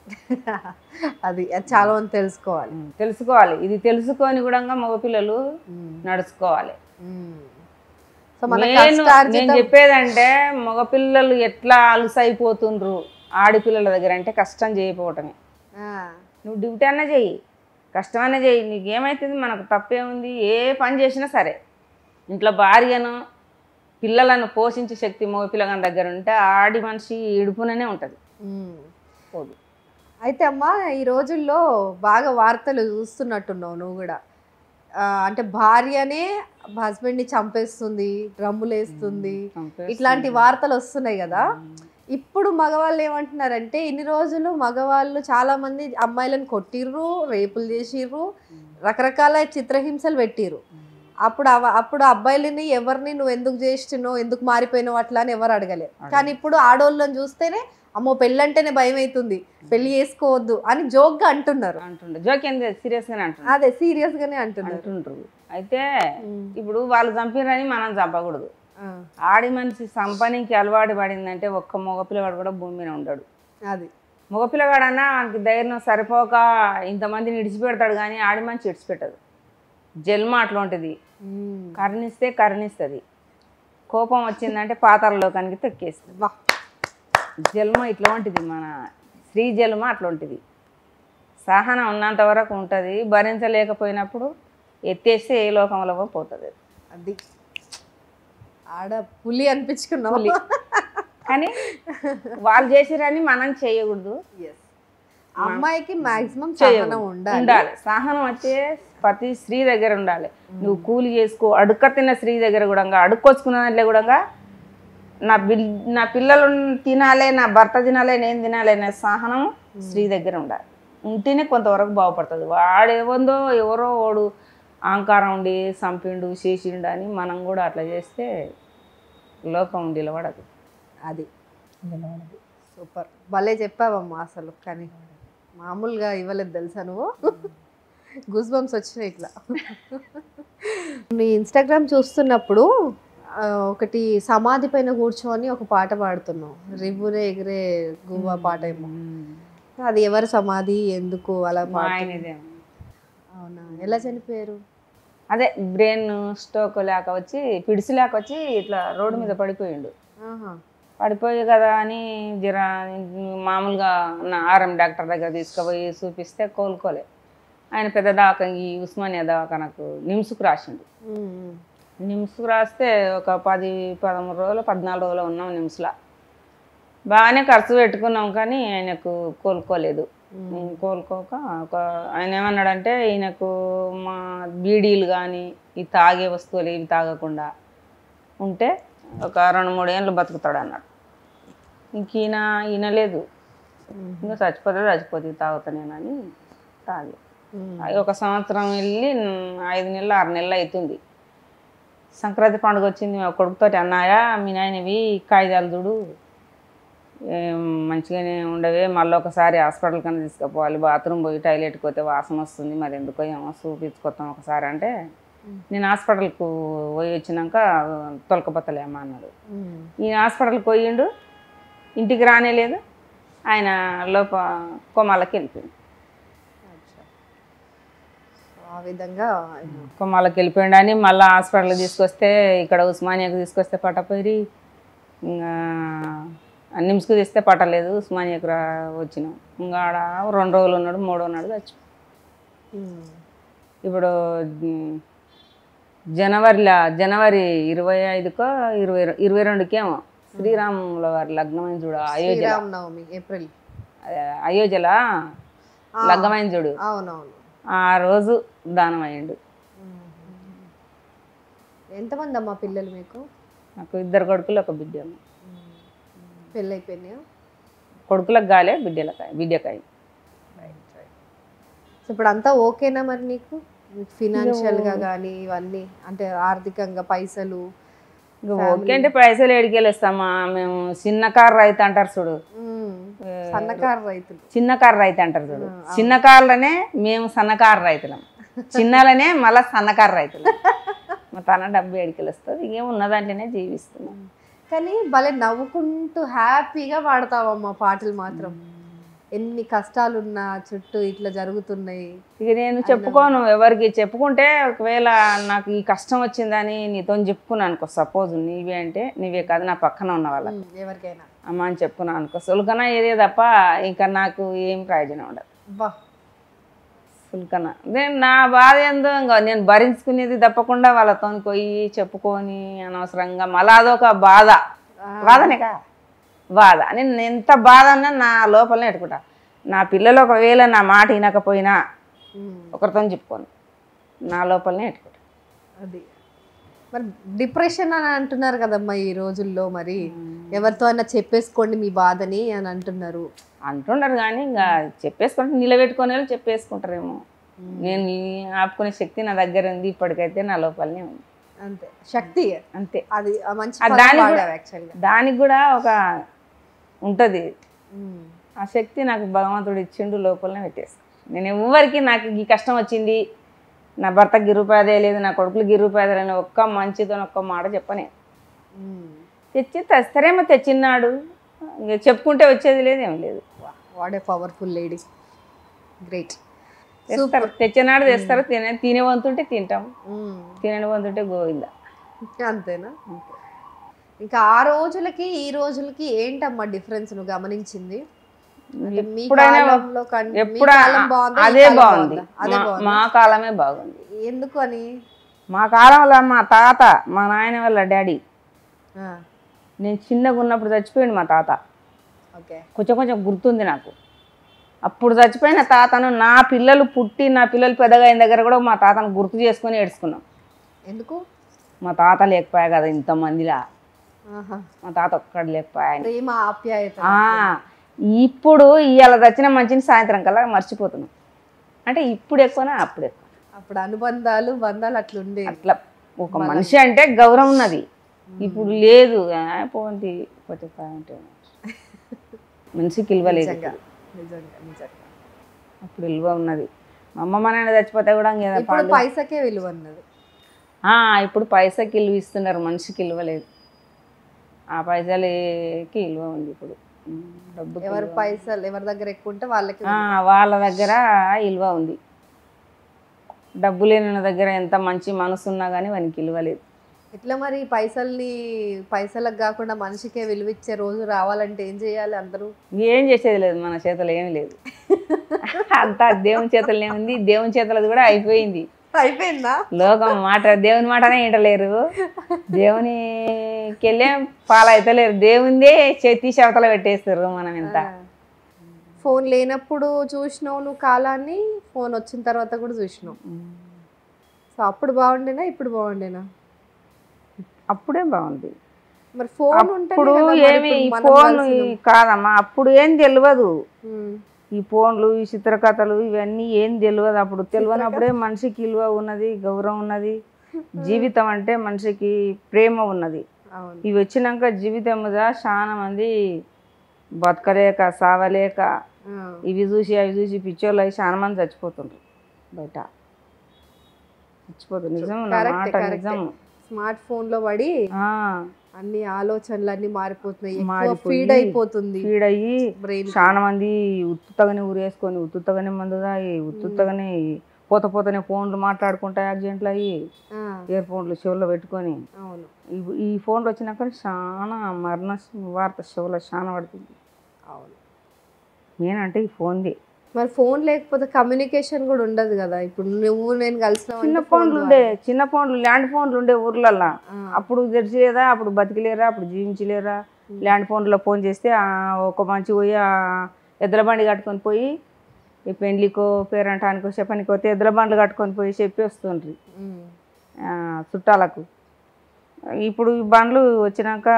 [SPEAKER 1] అది చాలా మంది తెలుసుకోవాలి.
[SPEAKER 2] ఇది తెలుసుకొని కూడా మగపిల్లలు నడుచుకోవాలి. నేను చెప్పేదంటే మగపిల్లలు ఎట్లా అలుసైపోతుండ్రు ఆడపిల్లల దగ్గర అంటే కష్టం చేయకపోవటమే. నువ్వు డ్యూటీ అన్నా చెయ్యి, కష్టమైనా చెయ్యి, నీకేమవుతుంది, మనకు తప్పేముంది. ఏ పని చేసినా సరే ఇంట్లో భార్యను పిల్లలను పోషించే శక్తి మగ పిల్లగాని దగ్గర ఉంటే ఆడి మనిషి ఇడుపుననే ఉంటుంది. పోదు.
[SPEAKER 1] అయితే అమ్మా ఈ రోజుల్లో బాగా వార్తలు చూస్తున్నట్టున్నావు నువ్వు కూడా. అంటే భార్యనే హస్బెండ్ని చంపేస్తుంది, డ్రమ్ములు వేస్తుంది, ఇట్లాంటి వార్తలు వస్తున్నాయి కదా. ఇప్పుడు మగవాళ్ళు ఏమంటున్నారంటే ఇన్ని రోజులు మగవాళ్ళు చాలా మంది అమ్మాయిలను కొట్టిర్రు, రేపులు చేసిర్రు, రకరకాల చిత్రహింసలు పెట్టిర్రు. అప్పుడు అబ్బాయిలని ఎవరిని నువ్వు ఎందుకు చేస్తున్నావు, ఎందుకు మారిపోయినావు అట్లా అని ఎవరు అడగలేరు. కానీ ఇప్పుడు ఆడోళ్ళని చూస్తేనే అమ్మో పెళ్ళంటేనే భయం అవుతుంది, పెళ్లి చేసుకోవద్దు అని జోక్గా అంటున్నారు.
[SPEAKER 2] జోక్ ఏంది, సీరియస్ గానే అంటున్నారు.
[SPEAKER 1] అదే సీరియస్ గానే అంటున్నారు.
[SPEAKER 2] అయితే ఇప్పుడు వాళ్ళు చంపిరని మనం చంపకూడదు. ఆడి మనిషి సంపనికి అలవాటు పడిందంటే ఒక్క మగపిల్లగాడు కూడా భూమి మీద ఉండడు.
[SPEAKER 1] అది
[SPEAKER 2] మగపిల్లగాడన్నా మనకి ధైర్యం సరిపోక ఇంతమందిని ఇడిచిపెడతాడు, కానీ ఆడి మనిషి ఇడిచిపెట్టదు. జన్మ అట్లాంటిది. కరుణిస్తే కరుణిస్తుంది, కోపం వచ్చిందంటే పాతాళలోకానికి తొక్కేస్తుంది. జన్మ ఇట్లాంటిది, మన స్త్రీ జన్మ అట్లాంటిది. సహనం ఉన్నంత వరకు ఉంటుంది, భరించలేకపోయినప్పుడు ఎత్తేస్తే ఏ లోకంలో పోతుంది.
[SPEAKER 1] అది ఆడ పులి అనిపించుకున్నావు.
[SPEAKER 2] కానీ వాళ్ళు చేసిరని మనం చేయకూడదు.
[SPEAKER 1] అమ్మాయికి మాక్సిమం సహనం ఉండాలి.
[SPEAKER 2] సహనం వచ్చే ప్రతి స్త్రీ దగ్గర ఉండాలి. నువ్వు కూలి చేసుకో, అడుక్క తిన్న స్త్రీ దగ్గర కూడా, అడుక్కొచ్చుకున్న దాంట్లో కూడా నా పిల్లలు తినాలే, నా భర్త తినాలే, నేను తినాలే అనే సహనం స్త్రీ దగ్గర ఉండాలి. ఉంటేనే కొంతవరకు బాగుపడుతుంది. వాడేవందో ఎవరో వాడు అహంకారం ఉండి చంపిండు చేసిండు అని మనం కూడా అట్లా చేస్తే లోకం నిలబడదు.
[SPEAKER 1] అది నిలబడదు. సూపర్, భలే చెప్పావమ్మా అసలు. కానీ మామూలుగా ఇవ్వలేదు తెలుసా నువ్వు. గూస్ బంప్స్ వచ్చినాయి ఇట్లా. నీ ఇన్స్టాగ్రామ్ చూస్తున్నప్పుడు ఒకటి సమాధి పైన కూర్చొని ఒక పాట పాడుతున్నావు, రివ్వురే ఎగిరే గువ్వ పాట ఏమో. అది ఎవరు సమాధి, ఎందుకు అలా పాడుతున్నావు? అవునా, ఎలా చనిపోయారు?
[SPEAKER 2] అదే బ్రెయిన్ స్ట్రోక్ లేక వచ్చి, పిడిసి లేక వచ్చి ఇట్లా రోడ్డు మీద పడిపోయిండు. పడిపోయి కదా అని జర మామూలుగా ఆర్ఎం డాక్టర్ దగ్గర తీసుకుపోయి చూపిస్తే కోలుకోలే. ఆయన పెద్ద దవాఖాన, ఈ ఉస్మానియా దవాఖానకు నిమ్స్కు రాసిండు. నిమ్స్కు రాస్తే ఒక 10-13 రోజులు 14 రోజులు ఉన్నాం నిమ్స్లో. బాగానే ఖర్చు పెట్టుకున్నాం, కానీ ఆయనకు కోలుకోలేదు. కోలుకోక ఆయన ఏమన్నాడంటే, ఈయనకు మా బీడీలు కానీ ఈ తాగే వస్తువులు ఇవి తాగకుండా ఉంటే ఒక 2-3 ఏళ్ళు బతుకుతాడు అన్నాడు. ఇంక ఈయన లేదు, ఇంకా చచ్చిపోతే తాగుతానేనని తాగి 1 సంవత్సరం వెళ్ళి 5 నెలలు 6 నెలలు అవుతుంది. సంక్రాంతి పండుగ వచ్చింది. మా కొడుకుతోటి అన్నాయా, మీ నాయనవి కాగితాలు చూడు మంచిగానే ఉండవే, మళ్ళీ ఒకసారి హాస్పిటల్ కన్నా తీసుకుపోవాలి, బాత్రూమ్ పోయి టాయిలెట్కి పోతే వాసన వస్తుంది, మరి ఎందుకో ఏమో చూపించుకొస్తాం ఒకసారి అంటే, నేను హాస్పిటల్కు పోయి వచ్చినాక తొలకపోతలేమా అన్నాడు. ఈయన హాస్పిటల్కి పోయిండు, ఇంటికి రానేలేదు. ఆయన కొమ్మాలకి వెళ్ళిపోయిండు.
[SPEAKER 1] ఆ విధంగా
[SPEAKER 2] కొమ్మాలకి వెళ్ళిపోయిండు అని మళ్ళీ హాస్పిటల్కి తీసుకొస్తే, ఇక్కడ ఉస్మానియాకు తీసుకొస్తే పట్టపోయి, ఇంకా నిమ్స్కు తీస్తే పట్టలేదు, ఉస్మానియాకు వచ్చినాం. ఇంకా ఆడ 2 రోజులు ఉన్నాడు, 3 ఉన్నాడు, చచ్చిపో. ఇప్పుడు జనవరి 25కో 22కేమో శ్రీరాముల వారి లగ్నమైన చూడు,
[SPEAKER 1] ఏప్రిల్
[SPEAKER 2] అయోధ్యలా లగ్నమైన చూడు, ఆ రోజు దానం అయ్యిండు.
[SPEAKER 1] ఎంతమంది అమ్మా పిల్లలు మీకు?
[SPEAKER 2] నాకు 2 కొడుకులు 1 బిడ్డ.
[SPEAKER 1] పెళ్ళి అయిపోయినాయా?
[SPEAKER 2] కొడుకులకు గాలే, బిడ్డకాయ.
[SPEAKER 1] సో ఇప్పుడు అంతా ఓకేనా మరి నీకు, ఫినాన్షియల్గా కానీ ఇవన్నీ, అంటే ఆర్థికంగా పైసలు?
[SPEAKER 2] ఓకే అంటే పైసలు ఎడికెళ్ళిస్తామా మేము. చిన్నకారు రైతు అంటారు చూడు,
[SPEAKER 1] సన్నకారు రైతులు,
[SPEAKER 2] చిన్నకారు రైతు అంటారు చూడు, చిన్నకారులనే మేము సన్నకారు రైతులం, చిన్నలనే మళ్ళీ సన్నకారు రైతులు. మా తన డబ్బు ఎడికెళ్ళొస్తుంది, ఇంకేమున్నదంటేనే జీవిస్తున్నాం.
[SPEAKER 1] కానీ భలే నవ్వుకుంటూ హ్యాపీగా పాడతావమ్మా పాటలు మాత్రం. ఎన్ని కష్టాలున్నా చుట్టూ ఇట్లా జరుగుతున్నాయి.
[SPEAKER 2] ఇక నేను చెప్పుకోను ఎవరికి. చెప్పుకుంటే ఒకవేళ నాకు ఈ కష్టం వచ్చిందని నీతో చెప్పుకున్నాను అనుకో, సపోజ్ నీవే అంటే నీవే కాదు, నా పక్కన ఉన్న వాళ్ళకి
[SPEAKER 1] ఎవరికైనా
[SPEAKER 2] అమ్మ అని చెప్పుకున్నాను అనుకో, సులుకన ఏదే తప్ప ఇంకా నాకు ఏం ప్రయోజనం ఉండదు. సుల్కన నేను నా బాధ ఏందో ఇంకా నేను భరించుకునేది తప్పకుండా వాళ్ళతో పోయి చెప్పుకొని అనవసరంగా మళ్ళీ అదొక బాధ. బాధనేకా బాధ. నేను ఎంత బాధ అన్నా నా లోపలనే పెట్టుకుంటా. నా పిల్లలు ఒకవేళ నా మాట వినకపోయినా ఒకరితో చెప్పుకోను, నా లోపలనే పెట్టుకుంటా.
[SPEAKER 1] అది మరి డిప్రెషన్ అని అంటున్నారు కదమ్మా ఈ రోజుల్లో, మరి ఎవరితో అయినా చెప్పేసుకోండి మీ బాధని అని
[SPEAKER 2] అంటున్నారు కానీ ఇంకా చెప్పేసుకుంటే నిలబెట్టుకునే వాళ్ళు చెప్పేసుకుంటారేమో. నేను ఆపుకునే శక్తి నా దగ్గర ఉంది ఇప్పటికైతే, నా లోపలనే ఉంది
[SPEAKER 1] అంతే శక్తి.
[SPEAKER 2] అంతే.
[SPEAKER 1] అది మంచి
[SPEAKER 2] దానికి కూడా ఒక ఉంటుంది. ఆ శక్తి నాకు భగవంతుడు ఇచ్చిండు, లోపలనే పెట్టేస్తాను. నేను ఎవరికి నాకు ఈ కష్టం వచ్చింది, నా భర్తకి రూపాయదే లేదు, నా కొడుకులకి రూపాయదే అని ఒక్క మంచితో ఒక్క మాట చెప్పనే. తెచ్చి తెస్తారేమో, తెచ్చిన్నాడు ఇంకా చెప్పుకుంటే వచ్చేది లేదు, ఏం లేదు.
[SPEAKER 1] What a powerful lady, great.
[SPEAKER 2] తెస్తారు, తెచ్చినాడు తెస్తారు. తినే వంతుంటే తింటాం, తినని వంతుంటే గోవిందా.
[SPEAKER 1] అంతేనా? ఇంకా ఆ రోజులకి ఈ రోజులకి ఏంటమ్మా డిఫరెన్స్ నువ్వు గమనించింది?
[SPEAKER 2] అదే బాగుంది, మా కాలమే బాగుంది.
[SPEAKER 1] ఎందుకు అని?
[SPEAKER 2] మా కాలంలో మా తాత, మా నాయన వాళ్ళ డాడీ, నేను చిన్నగా ఉన్నప్పుడు చచ్చిపోయింది మా తాత. కొంచెం కొంచెం గుర్తుంది నాకు. అప్పుడు చచ్చిపోయిన తాతను నా పిల్లలు పుట్టి నా పిల్లలు పెద్దగా అయిన దగ్గర కూడా మా తాతను గుర్తు చేసుకొని ఏడ్చుకున్నాం.
[SPEAKER 1] ఎందుకు?
[SPEAKER 2] మా తాత లేకపోయా కదా ఇంతమందిలా, మా తాత ఒక్కడు లేకపోయా. ఇప్పుడు ఇవాళ దచ్చిన మంచిని సాయంత్రం కల్లా మర్చిపోతున్నాం. అంటే ఇప్పుడు ఎక్కువనా అప్పుడు ఎక్కువ?
[SPEAKER 1] అప్పుడు అనుబంధాలు బంధాలు అట్లుండే, అట్లా
[SPEAKER 2] ఒక మనిషి అంటే గౌరవం ఉన్నది. ఇప్పుడు లేదు, పోంది అంటే మనిషికి విలువ లేదు. అప్పుడు విలువ ఉన్నది. మా అమ్మమ్మ నాన్న చచ్చిపోతే కూడా
[SPEAKER 1] పైసకే విలువ ఉన్నది.
[SPEAKER 2] ఇప్పుడు పైసకి విలువ ఇస్తున్నారు, మనిషికి విలువ లేదు. ఆ పైసలకి విలువ ఉంది ఇప్పుడు. డబ్బు
[SPEAKER 1] ఎవరి పైసలు ఎవరి దగ్గర ఎక్కువ ఉంటే వాళ్ళకి,
[SPEAKER 2] వాళ్ళ దగ్గర విలువ ఉంది. డబ్బు లేని దగ్గర ఎంత మంచి మనసు ఉన్నా కానీ వానికి విలువ లేదు.
[SPEAKER 1] ఇట్లా మరి పైసలకు కాకుండా మనిషికే విలువ ఇచ్చే రోజు రావాలంటే ఏం చేయాలి? అందరూ
[SPEAKER 2] ఏం చేసేది లేదు, మన చేతులు ఏమి లేదు. అంతా దేవుని చేతులు ఏముంది, దేవుని చేతులది కూడా అయిపోయింది.
[SPEAKER 1] అయిపోయిందా?
[SPEAKER 2] లోకం మాట, దేవుని మాటనే వింటలేరు, దేవునికి వెళ్ళే ఫాలో అవుతలేరు, దేవుందే చేతి శవతలు పెట్టేస్తారు. మనం ఎంత
[SPEAKER 1] ఫోన్ లేనప్పుడు చూసినావు నువ్వు కాలాన్ని, ఫోన్ వచ్చిన తర్వాత కూడా చూసినావు. సో అప్పుడు బాగుండేనా ఇప్పుడు బాగుండేనా?
[SPEAKER 2] అప్పుడే బాగుంది.
[SPEAKER 1] మరి ఫోన్
[SPEAKER 2] ఇప్పుడు ఏమి ఫోన్ కాదమ్మా, అప్పుడు ఏం తెలియదు. ఈ ఫోన్లు, ఈ చిత్రకథలు ఇవన్నీ ఏం తెలియదు. అప్పుడు తెలియనప్పుడే మనిషికి విలువ ఉన్నది, గౌరవం ఉన్నది. జీవితం అంటే మనిషికి ప్రేమ ఉన్నది. ఇవి వచ్చినాక జీవితం మీద చాలా మంది బతకలేక సావలేక ఇవి చూసి అవి చూసి పిచ్చోళ్ళు అవి చాలా మంది చచ్చిపోతుండ్రు బయట. చచ్చిపోతుంది, నిజం మాట, నిజం.
[SPEAKER 1] స్మార్ట్ ఫోన్ లో పడి అన్ని ఆలోచనలు అన్ని మారిపోతున్నాయి, ఫీడ్ అయిపోతుంది.
[SPEAKER 2] ఫీడ్ అయ్యి చాలా మంది ఉత్తుతగానే ఊరేసుకొని, ఉత్తుతగానే మందు తాగి, ఉత్తుతగానే పోతనే ఫోన్లు మాట్లాడుకుంటా యాక్సిడెంట్లు అయ్యి, ఇయర్ ఫోన్లు చెవుల్లో పెట్టుకొని. ఈ ఫోన్లు వచ్చినాక చాలా మరణ వార్త చెవులో చాలా పడుతుంది.
[SPEAKER 1] అవును,
[SPEAKER 2] నేనంటే ఈ ఫోన్ది.
[SPEAKER 1] మరి ఫోన్ లేకపోతే కమ్యూనికేషన్ కూడా ఉండదు కదా. ఇప్పుడు నువ్వు నేను కలిసిన
[SPEAKER 2] చిన్న ఫోన్లు ఉండే, చిన్న ఫోన్లు, ల్యాండ్ ఫోన్లు ఉండే ఊర్లల్లో. అప్పుడు తెలిసిలేదా, అప్పుడు బతికిలేరా, అప్పుడు జీవించలేరా. ల్యాండ్ ఫోన్లో ఫోన్ చేస్తే ఒక మంచి పోయి ఎద్దుల బండి కట్టుకొని పోయి ఈ పెండ్లికో పేరంటానికో చెప్పనికో ఎద్దుల బండ్లు కట్టుకొని పోయి చెప్పి వస్తుండ్రి చుట్టాలకు. ఇప్పుడు ఈ బండ్లు వచ్చినాక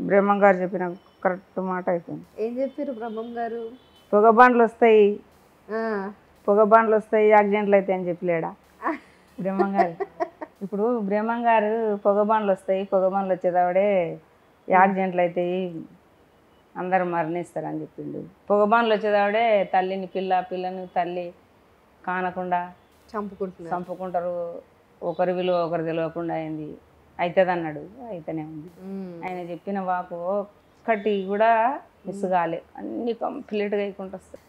[SPEAKER 2] బ్రహ్మం గారు చెప్పిన కరెక్ట్ మాట అయిపోయింది.
[SPEAKER 1] ఏం చెప్పారు బ్రహ్మం గారు?
[SPEAKER 2] పొగ బండ్లు వస్తాయి, పొగ బండ్లు వస్తాయి, యాక్సిడెంట్లు అయితే అని చెప్పలేడా బ్రహ్మం గారు? ఇప్పుడు బ్రహ్మం గారు పొగ బండ్లు వస్తాయి, పొగ బండ్లు వచ్చేదావిడే యాక్సిడెంట్లు అవుతాయి, అందరూ మరణిస్తారని చెప్పిండు. పొగ బండ్లు వచ్చేదావిడే తల్లిని పిల్లని తల్లి కానకుండా చంపుకుంటారు, ఒకరి విలువ ఒకరు తెలియకుండా అయింది, అవుతుంది అన్నాడు. అయితేనే ఉంది. ఆయన చెప్పిన వాకు ఒక్కటి కూడా మిస్ కాలే, అన్ని కంప్లీట్గా అయికుంటూ వస్తాయి.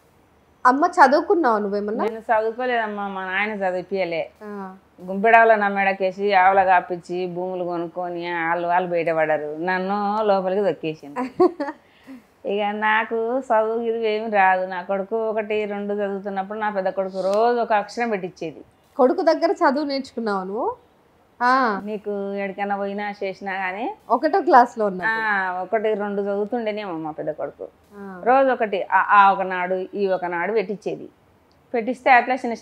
[SPEAKER 1] అమ్మ చదువుకున్నావు నువ్వేమన్నా?
[SPEAKER 2] నేను చదువుకోలేదమ్మా, మా నాయన చదివిపియలే. గుంపెడావుల నా మెడకేసి ఆవుల కాపించి భూములు కొనుక్కొని వాళ్ళు బయటపడ్డారు, నన్ను లోపలికి దొక్కేసింది. ఇక నాకు చదువు ఇది ఏమి రాదు. నా కొడుకు 1, 2 చదువుతున్నప్పుడు నా పెద్ద కొడుకు రోజు ఒక అక్షరం పెట్టించేది.
[SPEAKER 1] కొడుకు దగ్గర చదువు నేర్చుకున్నావు నువ్వు?
[SPEAKER 2] నీకు ఎక్కడికైనా పోయినా చేసినా కానీ
[SPEAKER 1] 1వ క్లాస్లో ఉన్నా
[SPEAKER 2] 1, 2 చదువుతుండేనేమో మా పెద్ద కొడుకు. రోజు ఒకటి ఒకనాడు ఈ ఒకనాడు పెట్టించేది. పెట్టిస్తే అట్లా చిన్న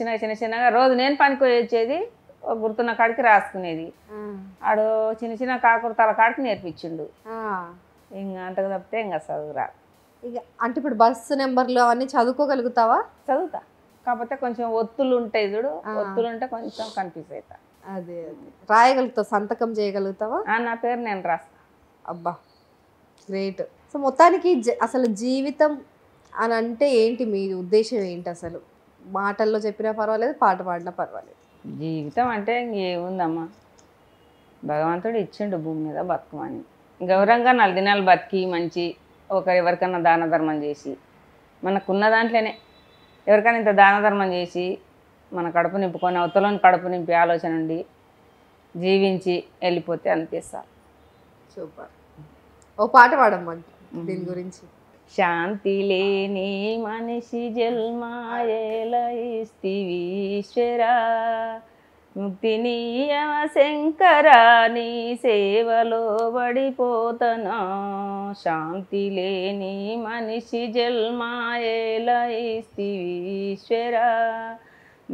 [SPEAKER 2] చిన్నగా రోజు నేను పనికి వచ్చేది, గుర్తున్న కాడికి రాసుకునేది. ఆడు చిన్న కాకుర్తాల కాడికి నేర్పించిండు. ఇంకా అంతకు తప్పితే ఇంకా చదువు రాదు.
[SPEAKER 1] ఇక అంటే ఇప్పుడు బస్సు నెంబర్లు అవన్నీ చదువుకోగలుగుతావా?
[SPEAKER 2] చదువుతా, కాకపోతే కొంచెం ఒత్తులు ఉంటాయి చూడు, ఒత్తులు ఉంటే కొంచెం కన్ఫ్యూజ్ అవుతా.
[SPEAKER 1] అదే రాయగలుగుతావు, సంతకం చేయగలుగుతావా?
[SPEAKER 2] నా పేరు నేను రాస్తా.
[SPEAKER 1] అబ్బా గ్రేట్. సో మొత్తానికి అసలు జీవితం అని అంటే ఏంటి, మీ ఉద్దేశం ఏంటి? అసలు మాటల్లో చెప్పినా పర్వాలేదు, పాట పాడినా పర్వాలేదు.
[SPEAKER 2] జీవితం అంటే ఇంకేముందమ్మా, భగవంతుడు ఇచ్చిండు భూమి మీద బతుకమని, గౌరవంగా 4 దినాలు బతికి మంచి ఎవరికన్నా దాన ధర్మం చేసి, మనకున్న దాంట్లోనే ఎవరికైనా ఇంత దాన ధర్మం చేసి మన కడుపు నింపుకొని అవతలని కడుపు నింపే ఆలోచన ఉండి జీవించి వెళ్ళిపోతే అనిపిస్తా.
[SPEAKER 1] సూపర్. ఓ పాట పాడమ్మంట దీని గురించి.
[SPEAKER 2] శాంతి లేని మనిషి జన్మాయేలయిస్తివీశ్వరా, ముక్తినీయమ శంకరా, నీ సేవలో పడిపోతనా. శాంతి లేని మనిషి జన్మాయేలయిస్తివీశ్వరా,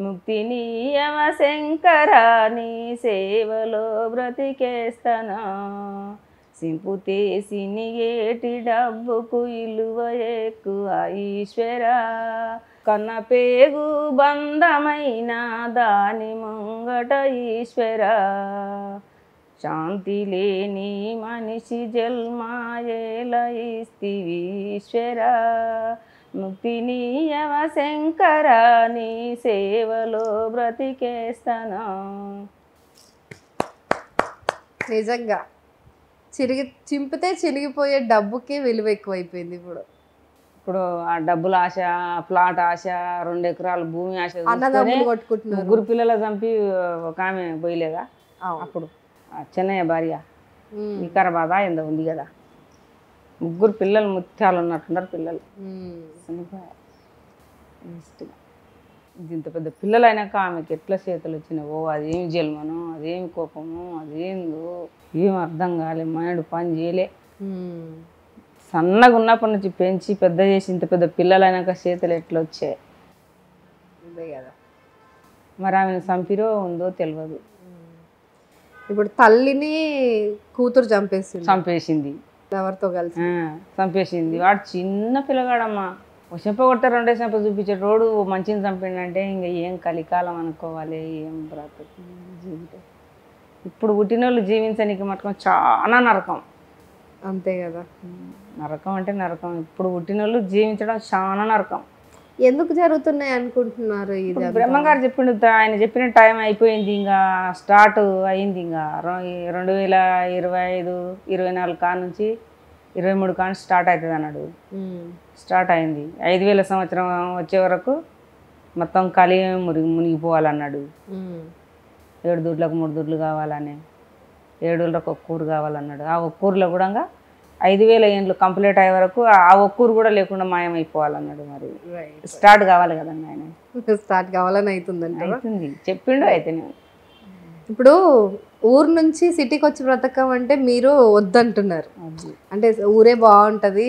[SPEAKER 2] ముక్తినీయమ శంకరా, నీ సేవలో బ్రతికేస్తనా. సింపుతే సినిగేటి డబ్బుకు ఇలువ ఎక్కువ ఈశ్వరా, కన్న పేగు బంధమైన దాని ముంగట ఈశ్వరా. శాంతి లేని మనిషి జన్మాయేలయిస్తివీశ్వరా, ముక్తినీయమ శంకరా, నీ సేవలో బ్రతికేస్తనా.
[SPEAKER 1] నిజంగా చింపితే చినిగిపోయే డబ్బుకి విలువ ఎక్కువైపోయింది ఇప్పుడు.
[SPEAKER 2] ఆ డబ్బుల ఆశ, ప్లాట్ ఆశ, 2 ఎకరాల భూమి ఆశ,
[SPEAKER 1] కొట్టుకుంటున్నారు.
[SPEAKER 2] 3 పిల్లల చంపి ఒక ఆమె పోయలేదా అప్పుడు, చెన్నయ్య భార్య వికారాబాద్ ఎందో ఉంది కదా, 3 పిల్లలు ముత్యాలు ఉన్నట్టున్నారు పిల్లలు. ఇంత పెద్ద పిల్లలు అయినాక ఆమెకి ఎట్లా చేతులు వచ్చినావో, అదేమి జన్మనో, అదేమి కోపమో, అదేందో ఏం అర్థం కాలే, మైండ్ పని చేయలే. సన్నగా ఉన్నప్పటి నుంచి పెంచి పెద్ద చేసి ఇంత పెద్ద పిల్లలు అయినాక చేతులు ఎట్లా వచ్చాయి
[SPEAKER 1] కదా.
[SPEAKER 2] మరి ఆమెను చంపిరో ఉందో తెలియదు.
[SPEAKER 1] ఇప్పుడు తల్లిని కూతురు చంపేసింది ఎవరితో కలిసి
[SPEAKER 2] చంపేసింది. వాడు చిన్న పిల్లగాడమ్మా, చెంప కొట్టే 2 చెంప చూపించే రోడ్డు మంచిని చంపిండంటే ఇంకా ఏం కలికాలం అనుకోవాలి, ఏం బ్రతుకు జీవితం. ఇప్పుడు పుట్టినోళ్ళు జీవించడానికి మటుకం చాలా నరకం.
[SPEAKER 1] అంతే కదా,
[SPEAKER 2] నరకం అంటే నరకం. ఇప్పుడు పుట్టినోళ్ళు జీవించడం చాలా నరకం.
[SPEAKER 1] ఎందుకు జరుగుతున్నాయి అనుకుంటున్నారు? ఇది
[SPEAKER 2] బ్రహ్మంగారు చెప్పిండు, ఆయన చెప్పిన టైం అయిపోయింది, ఇంకా స్టార్ట్ అయింది. ఇంకా 2025, 24 కాడ నుంచి 23 కాడ స్టార్ట్ అవుతుంది అన్నాడు. స్టార్ట్ అయింది. 5000 సంవత్సరం వచ్చే వరకు మొత్తం కలి మునిగిపోవాలన్నాడు. 7 దూడ్లకు 3 దూడ్లు కావాలని, 7 రోజులకు 1 కూరు కావాలన్నాడు. ఆ 1 కూరలో కూడా 5000 ఏండ్లు కంప్లీట్ అయ్యే వరకు ఆ 1 కూరు కూడా లేకుండా మాయమైపోవాలన్నాడు. మరి స్టార్ట్ కావాలి కదండి, ఆయన
[SPEAKER 1] స్టార్ట్ కావాలని అవుతుంది
[SPEAKER 2] చెప్పిండు. అయితే
[SPEAKER 1] ఇప్పుడు ఊరు నుంచి సిటీకి వచ్చి బ్రతకం అంటే మీరు వద్దంటున్నారు, అంటే ఊరే బాగుంటది,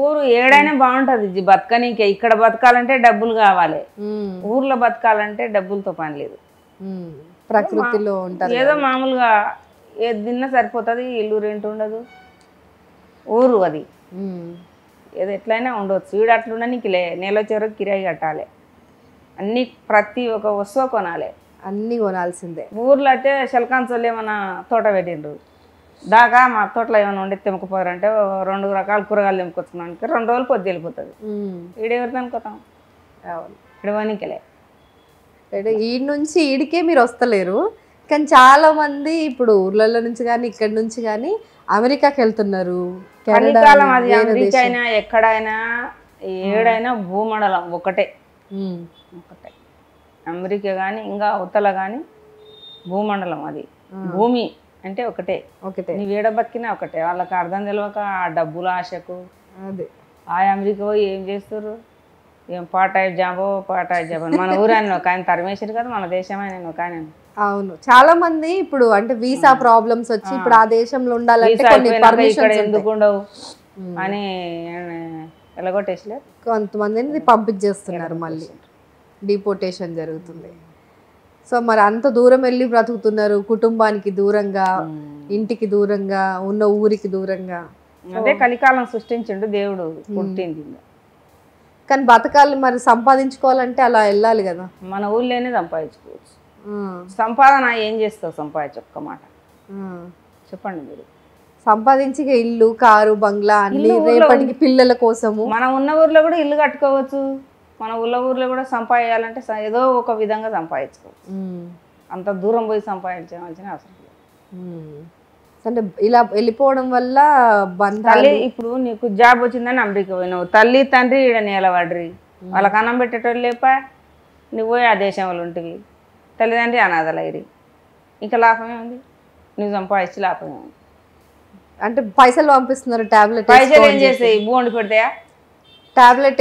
[SPEAKER 1] ఊరు
[SPEAKER 2] ఏడైనా బాగుంటది బతకనీకే. ఇక్కడ బతకాలంటే డబ్బులు కావాలి, ఊర్లో బతకాలంటే డబ్బులతో పని లేదు.
[SPEAKER 1] ప్రకృతిలో ఉంటారు,
[SPEAKER 2] ఏదో మామూలుగా ఏది తిన్నా సరిపోతుంది, ఇల్లు రెంట్ ఉండదు, ఊరు అది ఏదో ఎట్లయినా ఉండవచ్చు. వీడు అట్లుండ నీకు నెల చివరికి కిరాయి కట్టాలి, అన్నీ ప్రతి ఒక్క వస్తువు కొనాలి,
[SPEAKER 1] అన్నీ కొనాల్సిందే.
[SPEAKER 2] ఊర్లో అయితే శల్కాన్సోళ్ళు ఏమైనా తోట పెట్టిండ్రు, దాకా మా తోటలో ఏమైనా ఉండి తెంపుకుపోయారంటే 2 రకాల కూరగాయలు తెంపుకొచ్చుకున్నానికి 2 రోజులు పొద్దు వెళ్ళిపోతుంది. ఈడెవరితో అనుకోతాం, ఇడవనికలే.
[SPEAKER 1] ఈడ నుంచి ఈడికే మీరు వస్తలేరు, కానీ చాలా మంది ఇప్పుడు ఊర్లలో నుంచి కానీ ఇక్కడి నుంచి కానీ అమెరికాకి వెళ్తున్నారు.
[SPEAKER 2] కలికాలం అది అమెరికా అయినా ఎక్కడైనా ఏడైనా భూమండలం ఒకటే. అమెరికా కానీ ఇంకా అవతల కానీ భూమండలం అది, భూమి అంటే ఒకటే. నువ్వు ఏడ బతికినా ఒకటే. వాళ్ళకి అర్థం తెలియక ఆ డబ్బుల ఆశకు
[SPEAKER 1] అదే
[SPEAKER 2] ఆ అమెరికా పోయి ఏం చేస్తారు, ఏం పాటాయి జాబో మన ఊరాన్ని ఒక ఆయన తరిమేసారు కదా, మన దేశం ఆయన ఒక ఆయన.
[SPEAKER 1] అవును, చాలా మంది ఇప్పుడు అంటే వీసా ప్రాబ్లమ్స్ వచ్చి ఇప్పుడు ఆ దేశంలో ఉండాలంటే కొన్ని
[SPEAKER 2] ఇక్కడ
[SPEAKER 1] పర్మిషన్స్
[SPEAKER 2] ఎందుకు ఉండవు అని ఎలాగొట్టేసలేదు.
[SPEAKER 1] కొంతమందిని పంపించేస్తున్నారు, మళ్ళీ డిపోటేషన్ జరుగుతుంది. సో మరి అంత దూరం వెళ్ళి బ్రతుకుతున్నారు, కుటుంబానికి దూరంగా, ఇంటికి దూరంగా, ఉన్న ఊరికి దూరంగా.
[SPEAKER 2] అదే కలికాలం సృష్టించిండు దేవుడు, పుట్టింది.
[SPEAKER 1] కానీ బతకాలి మరి, సంపాదించుకోవాలంటే అలా వెళ్ళాలి కదా.
[SPEAKER 2] మన ఊళ్ళోనే సంపాదించుకోవచ్చు. సంపాదన ఏం చేస్తావు సంపాదించి, ఒక్క మాట చెప్పండి మీరు.
[SPEAKER 1] సంపాదించి ఇల్లు, కారు, బంగ్లా అన్ని రేపటికి పిల్లల కోసము.
[SPEAKER 2] మనం ఉన్న ఊర్లో కూడా ఇల్లు కట్టుకోవచ్చు, మన ఊర్లో కూడా సంపాదించాలంటే ఏదో ఒక విధంగా సంపాదించుకోవచ్చు. అంత దూరం పోయి సంపాదించాల్సిన అవసరం లేదు.
[SPEAKER 1] అంటే ఇలా వెళ్ళిపోవడం వల్ల
[SPEAKER 2] బంధాలు. ఇప్పుడు నీకు జాబ్ వచ్చిందని అమెరికా పోయినావు, తల్లి తండ్రి ఈడ నేలవాడ్రి, వాళ్ళకి అన్నం పెట్టేటోళ్ళు లేప, నువ్వు పోయి ఆ దేశం వాళ్ళు ఉంటుంది, తల్లిదండ్రి అనాథలైరి, ఇంకా లాభమే ఉంది, నువ్వు సంపాదించి లాభమే ఉంది.
[SPEAKER 1] అంటే పైసలు పంపిస్తున్నారు, టాబ్లెట్
[SPEAKER 2] పైసలు ఏం చేస్తాయి, బోండి పెడతాయా,
[SPEAKER 1] టాబ్లెట్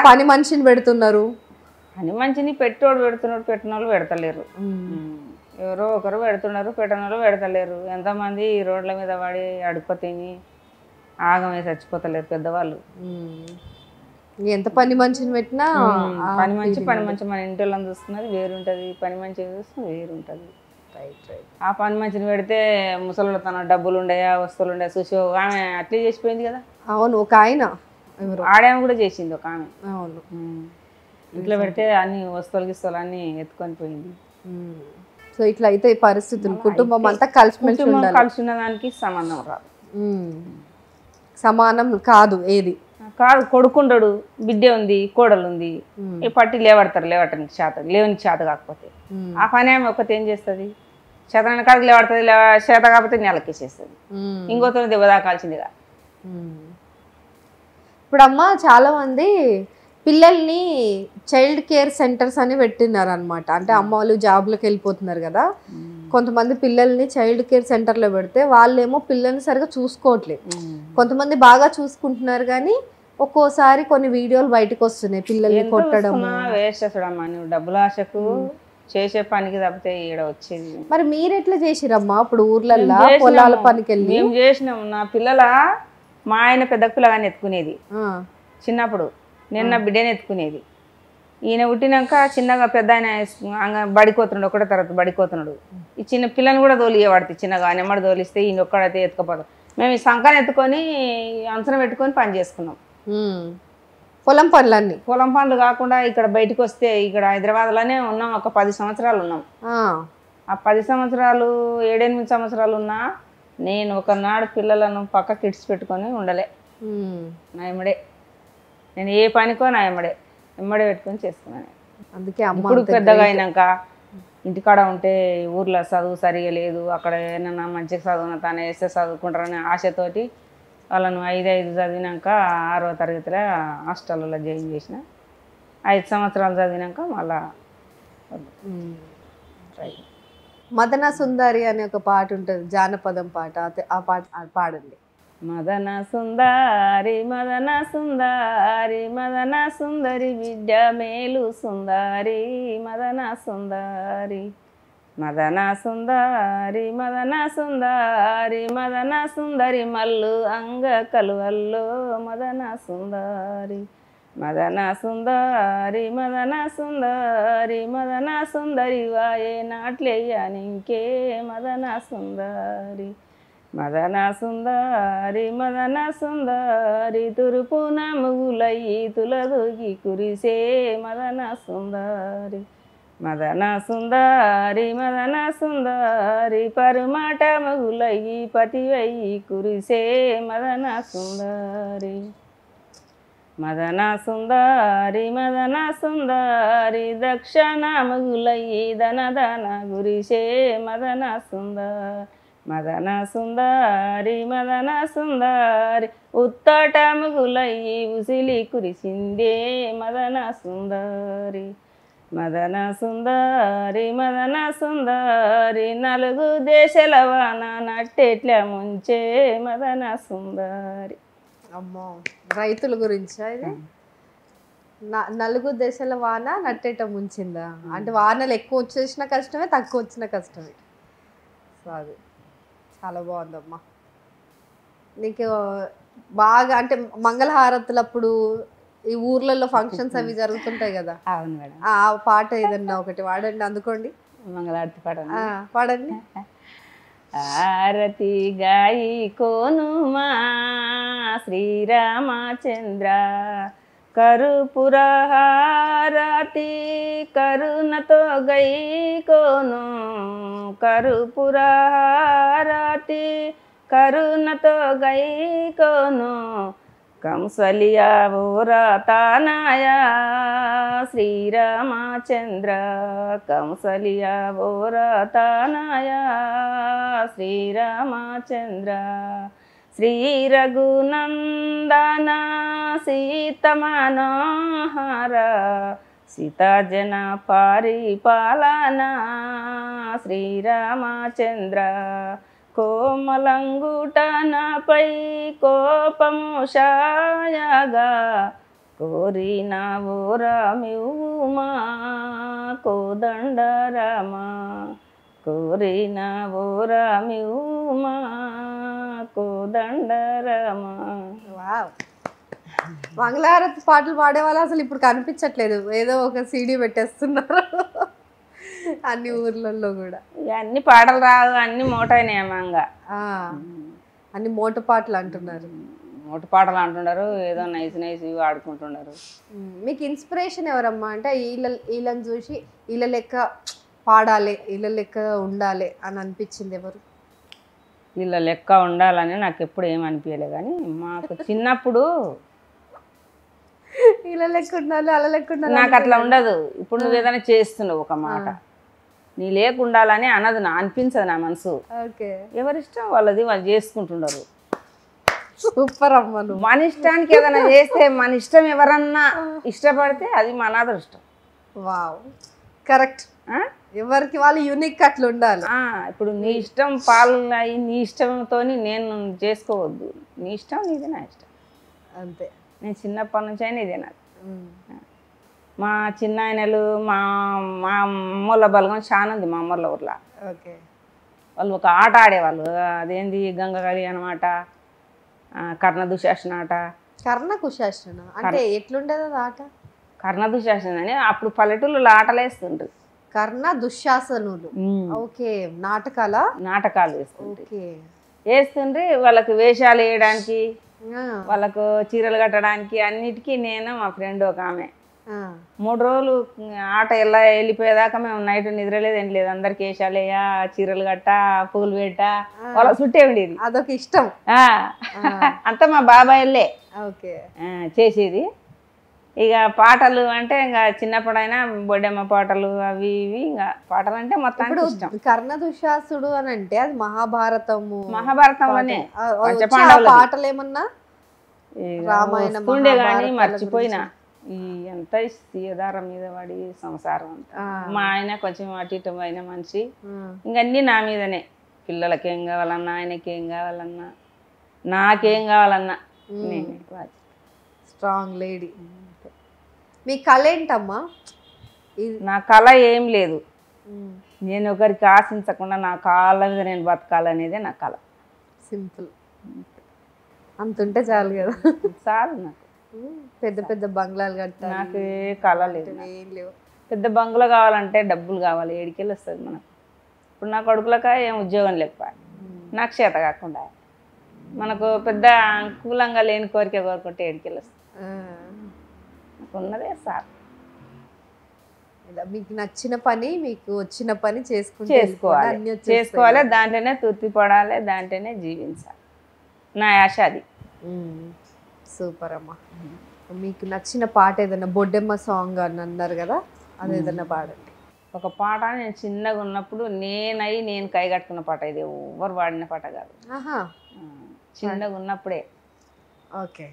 [SPEAKER 1] పని మనిషిని పెడుతున్నారు,
[SPEAKER 2] పని మనిషిని పెట్టోడు పెడుతున్నాడు, పెట్టిన వాళ్ళు పెడతలేరు, ఎవరో ఒకరు పెడుతున్నారు, పెట్టిన వాళ్ళు పెడతలేరు. ఎంతమంది ఈ రోడ్ల మీద పడి అడుపు తిని ఆగమే చచ్చిపోతలేరు పెద్దవాళ్ళు.
[SPEAKER 1] ఎంత పని మనిషిని పెట్టినా
[SPEAKER 2] పని మంచి మన ఇంటి వాళ్ళని చూస్తున్నది వేరుంటుంది, పని మంచిగా చూస్తున్నది వేరుంటుంది. ఆ పని మంచిని పెడితే ముసలు తన డబ్బులు ఉండయా, వస్తువులు ఉండయా చూసి ఆమె అట్లే చేసిపోయింది కదా.
[SPEAKER 1] అవును, ఒక ఆయన
[SPEAKER 2] ఆడామె కూడా చేసింది ఒక ఆమె.
[SPEAKER 1] అవును,
[SPEAKER 2] ఇంట్లో పెడితే అన్ని వస్తువులు అన్ని ఎత్తుకొని పోయింది.
[SPEAKER 1] సో ఇట్లా అయితే ఈ పరిస్థితులు, కుటుంబం అంతా కలిసి
[SPEAKER 2] ఉన్న దానికి సంబంధం రాదు,
[SPEAKER 1] సమానం కాదు ఏది
[SPEAKER 2] కాదు. కొడుకుండడు, బిడ్డ ఉంది, కోడలు ఉంది, ఈ పట్టి లేవటానికి లేవనికి చేత కాకపోతే ఆ పని ఆమె ఒకటి ఏం చేస్తుంది, చేతన కాడికి లేవడుతుంది, చేత కాకపోతే నెలకేసేస్తుంది, ఇంకోతో దెబ్బ దాకాల్సిందిగా.
[SPEAKER 1] ఇప్పుడు అమ్మ చాలా మంది పిల్లల్ని చైల్డ్ కేర్ సెంటర్స్ అని పెట్టినారు అనమాట. అంటే అమ్మ వాళ్ళు జాబ్లోకి వెళ్ళిపోతున్నారు కదా, కొంతమంది పిల్లల్ని చైల్డ్ కేర్ సెంటర్లో పెడితే వాళ్ళేమో పిల్లల్ని సరిగా చూసుకోవట్లేదు. కొంతమంది బాగా చూసుకుంటున్నారు కానీ ఒక్కోసారి కొన్ని వీడియోలు బయటకు వస్తున్నాయి పిల్లల్ని కొట్టడం.
[SPEAKER 2] వేస్ట్ అసడమ్మా, నువ్వు డబ్బుల ఆశకు చేసే పనికి తప్పితే ఈడ వచ్చేది.
[SPEAKER 1] మరి మీరు ఎట్లా చేసిరమ్మా ఇప్పుడు ఊర్లల్లో పొలాల పనికి వెళ్ళి?
[SPEAKER 2] మేము చేసినాం. నా పిల్లల మా ఆయన పెద్ద పిల్లగాని ఎత్తుకునేది చిన్నప్పుడు, నిన్న బిడ్డని ఎత్తుకునేది. ఈయన పుట్టినాక చిన్నగా పెద్ద ఆయన బడిపోతున్నాడు, ఒకటో తరగతి బడిపోతున్నాడు. ఈ చిన్న పిల్లని కూడా తోలియేవాడితే చిన్నగా నెమ్మడి తోలిస్తే ఈయన ఒక్కడైతే ఎత్తుకపోతాం. మేము ఈ సంకని ఎత్తుకొని అంచనా పెట్టుకొని పని చేసుకున్నాం.
[SPEAKER 1] పొలం
[SPEAKER 2] పనులు కాకుండా ఇక్కడ బయటకు వస్తే ఇక్కడ హైదరాబాద్లోనే ఉన్నాం, ఒక 10 సంవత్సరాలు ఉన్నాం. ఆ 10 సంవత్సరాలు 7-8 సంవత్సరాలు ఉన్నా నేను ఒకనాడు పిల్లలను పక్కకి ఇడిచి పెట్టుకొని ఉండలే. నా ఎమ్మడే నేను ఏ పనికో నా ఎమ్మడే పెట్టుకొని చేసుకున్నాను.
[SPEAKER 1] అందుకే
[SPEAKER 2] ఇప్పుడు పెద్దగా అయినాక ఇంటికాడ ఉంటే ఊర్లో చదువు సరిగా లేదు, అక్కడ ఏమన్నా మంచిగా చదువున తాను వేస్తే చదువుకుంటారని ఆశతోటి వాళ్ళను 5 చదివినాక 6వ తరగతిలో హాస్టల్లో జాయిన్ చేసిన. 5 సంవత్సరాలు చదివినాక మళ్ళా
[SPEAKER 1] మదన సుందరి అనే ఒక పాట ఉంటుంది, జానపదం పాట. ఆ పాట పాడండి.
[SPEAKER 2] మదన సుందరి మదన సుందరి మదన సుందరి బిడ్డ మేలు సుందరి మదన సుందరి మదన సుందరి మదన సుందరి మదన సుందరి మల్లు అంగ కలువల్లో మదన సుందరి మదన సుందరి మదన సుందరి మదన సుందరి వాయే నాట్లేయనింకే మదన సుందరి మదన సుందరి మదన సుందరి తురుపున ముగులయ్యి తులదొగి కురిసే మదన సుందరి మదన సుందరి మదన సుందరి పరుమాట మగులయ్యి పతివయ్యి కురిసే మదన సుందరి మదన సుందరి మదన సుందరి దక్షిణ మగులయ్యి ధన గురిసే మదన సుందరి మదన సుందరి మదన సుందరి ఉత్తట మగులయ్యి ఉసిలి కురిసిందే మదన సుందరి మదన సుందరి మదన సుందరి 4 దేశాల వాన నట్టెట్ల ముంచే మదన సుందరి.
[SPEAKER 1] అమ్మో, రైతుల గురించా ఇది? నలుగు దశల వాన నట్టేట ముంచిందా? అంటే వానలు ఎక్కువ వచ్చేసిన కష్టమే, తక్కువ వచ్చిన కష్టమే. సో అది చాలా బాగుందమ్మా. నీకు బాగా అంటే మంగళహారతులప్పుడు ఈ ఊర్లలో ఫంక్షన్స్ అవి జరుగుతుంటాయి కదా,
[SPEAKER 2] అవును మేడం.
[SPEAKER 1] ఆ పాట ఏదన్నా ఒకటి వాడండి, అందుకోండి.
[SPEAKER 2] మంగళారతి పాడండి.
[SPEAKER 1] పాడండి.
[SPEAKER 2] ఆరతి గాయి కోనుమా శ్రీరామచంద్ర, కరుపురహారతి కరుణతో గై కోను, కరుపురహారతి కరుణతో గై కోను, కంసలియా ఓరతానాయా శ్రీరామచంద్ర, కంసలియా ఓరతానాయా శ్రీరామచంద్ర, శ్రీ రఘునందన సీత మనోహర, సీతాజన పరిపాలన శ్రీరామచంద్ర, కోమలంగుటనపై కోపము షాయగా, కోరిన ఓరమివుమా కోదండరామ, కోరిన ఓరమివుమా కోదండరామ.
[SPEAKER 1] వావ్, మంగళహారతి పాటలు పాడే వాళ్ళు అసలు ఇప్పుడు కనిపించట్లేదు, ఏదో ఒక సీడీ పెట్టేస్తున్నారు అన్ని ఊర్లలో కూడా.
[SPEAKER 2] అన్ని పాటలు రావు, అన్ని మోటైనాయమంగా,
[SPEAKER 1] అన్ని మోట పాటలు అంటున్నారు.
[SPEAKER 2] మోట పాటలు అంటున్నారు, ఏదో నైస్ నైస్ ఇవి ఆడుకుంటున్నారు.
[SPEAKER 1] మీకు ఇన్స్పిరేషన్ ఎవరమ్మా? అంటే వీళ్ళని చూసి వీళ్ళ లెక్క పాడాలి, వీళ్ళ లెక్క ఉండాలి అని అనిపించింది ఎవరు?
[SPEAKER 2] వీళ్ళ లెక్క ఉండాలని నాకు ఎప్పుడు ఏమనిపించలే, కానీ మాకు చిన్నప్పుడు
[SPEAKER 1] వీళ్ళ లెక్క ఉండాలి, అలా లెక్క ఉండాలి
[SPEAKER 2] నాకు అట్లా ఉండదు. ఇప్పుడు నువ్వు ఏదైనా చేస్తున్నావు ఒక మాట, నీ లేకుండాలని అన్నది నా అనిపించదు నా మనసు.
[SPEAKER 1] ఓకే,
[SPEAKER 2] ఎవరిష్టం వాళ్ళది, వాళ్ళు చేసుకుంటున్నారు.
[SPEAKER 1] సూపర్ అమ్మ. నువ్వు
[SPEAKER 2] మన ఇష్టానికి ఏదైనా చేస్తే, మన ఇష్టం ఎవరన్నా ఇష్టపడితే అది మన అదృష్టం.
[SPEAKER 1] Wow, correct. ఎవరికి వాళ్ళు యూనిక్ అట్లా ఉండాలి.
[SPEAKER 2] ఇప్పుడు నీ ఇష్టం పాలు అయ్యి నీ ఇష్టంతో నేను చేసుకోవద్దు, నీ ఇష్టం నీది, నా ఇష్టం
[SPEAKER 1] అంతే.
[SPEAKER 2] నేను చిన్నప్పటి నుంచి అయినా ఇదే నాకు. మా చిన్న ఆయనలు మా మా అమ్మోళ్ళ బలగం చాలా ఉంది మా అమ్మోళ్ళ ఊర్లో.
[SPEAKER 1] ఓకే,
[SPEAKER 2] వాళ్ళు ఒక ఆట ఆడేవాళ్ళు, అదేంది గంగగలి అనమాట, కర్ణ దుశాసన ఆట.
[SPEAKER 1] కర్ణ కుశాసన అంటే ఎట్లుండేది అది ఆట?
[SPEAKER 2] కర్ణ దుశాసన అని అప్పుడు పల్లెటూళ్ళలో ఆటలు వేస్తుండ్రు.
[SPEAKER 1] కర్ణ దుశ్శాసనులు. ఓకే,
[SPEAKER 2] నాటకాలు వేస్తుండ్రి. వాళ్ళకి వేషాలు వేయడానికి, వాళ్ళకు చీరలు కట్టడానికి అన్నిటికీ నేను మా ఫ్రెండ్ ఒక ఆమె 3 రోజులు ఆట ఎలా వెళ్ళిపోయేదాకా మేము నైట్ నిద్రలేదు ఏం లేదు, అందరికి వేషాలు వేయ, చీరలు కట్ట, పూలు పెట్ట, వాళ్ళ చుట్టే ఉండేది.
[SPEAKER 1] అదొక ఇష్టం
[SPEAKER 2] అంతా మా బాబాయిలే
[SPEAKER 1] ఓకే
[SPEAKER 2] చేసేది. ఇక పాటలు అంటే ఇంకా చిన్నప్పుడైనా బొడ్డమ్మ పాటలు అవి ఇవి, ఇంకా పాటలు అంటే మొత్తం ఇష్టం.
[SPEAKER 1] కర్ణ దుశ్శాసుడు అని అంటే అది
[SPEAKER 2] మహాభారతంలోనే
[SPEAKER 1] పాటలు ఏమన్నా రామాయణం
[SPEAKER 2] ఉండే కానీ మర్చిపోయినా. ఈ ఎంత సీదారం మీద పడి సంసారం అంతా. మా ఆయన కొంచెం అటు ఇటు అయిన మనిషి, ఇంకన్నీ నా మీదనే. పిల్లలకి ఏం కావాలన్నా, ఆయనకి ఏం కావాలన్నా, నాకేం కావాలన్నా నేనే.
[SPEAKER 1] Strong lady. మీ కళ ఏంటమ్మా?
[SPEAKER 2] నా కళ ఏం లేదు, నేను ఒకరికి ఆశించకుండా నా కాళ్ళ మీద నేను బతకాలనేదే నా కళ.
[SPEAKER 1] సింపుల్, అంతుంటే చాలు కదా.
[SPEAKER 2] చాలు నాకు.
[SPEAKER 1] పెద్ద పెద్ద బంగ్లాలు కట్టాలి
[SPEAKER 2] నాకు ఏ కళ లేదు,
[SPEAKER 1] ఏం లేవు.
[SPEAKER 2] పెద్ద బంగ్లా కావాలంటే డబ్బులు కావాలి, ఏడికెళ్ళి వస్తుంది మనకు. ఇప్పుడు నా కొడుకులక ఏం ఉద్యోగం లేకపోయి, నాకు చేత కాకుండా మనకు పెద్ద అనుకూలంగా లేని కోరిక కోరుకుంటే ఏడికెళ్ళి వస్తుంది. ఉన్నదే సార్.
[SPEAKER 1] మీకు నచ్చిన పని, మీకు వచ్చిన పని చేసుకోవాలి,
[SPEAKER 2] దాంట్లోనే తృప్తి పడాలి, దాంట్లోనే జీవించాలి. నా ఆశ అది.
[SPEAKER 1] సూపర్ అమ్మా. మీకు నచ్చిన పాట ఏదైనా, బొడ్డెమ్మ సాంగ్ అని అన్నారు కదా, అది ఏదైనా పాడండి.
[SPEAKER 2] ఒక పాట నేను చిన్నగా ఉన్నప్పుడు నేను కైగట్టుకున్న పాట, ఇది ఎవరు పాడిన పాట కాదు, చిన్నగా ఉన్నప్పుడే.
[SPEAKER 1] ఓకే,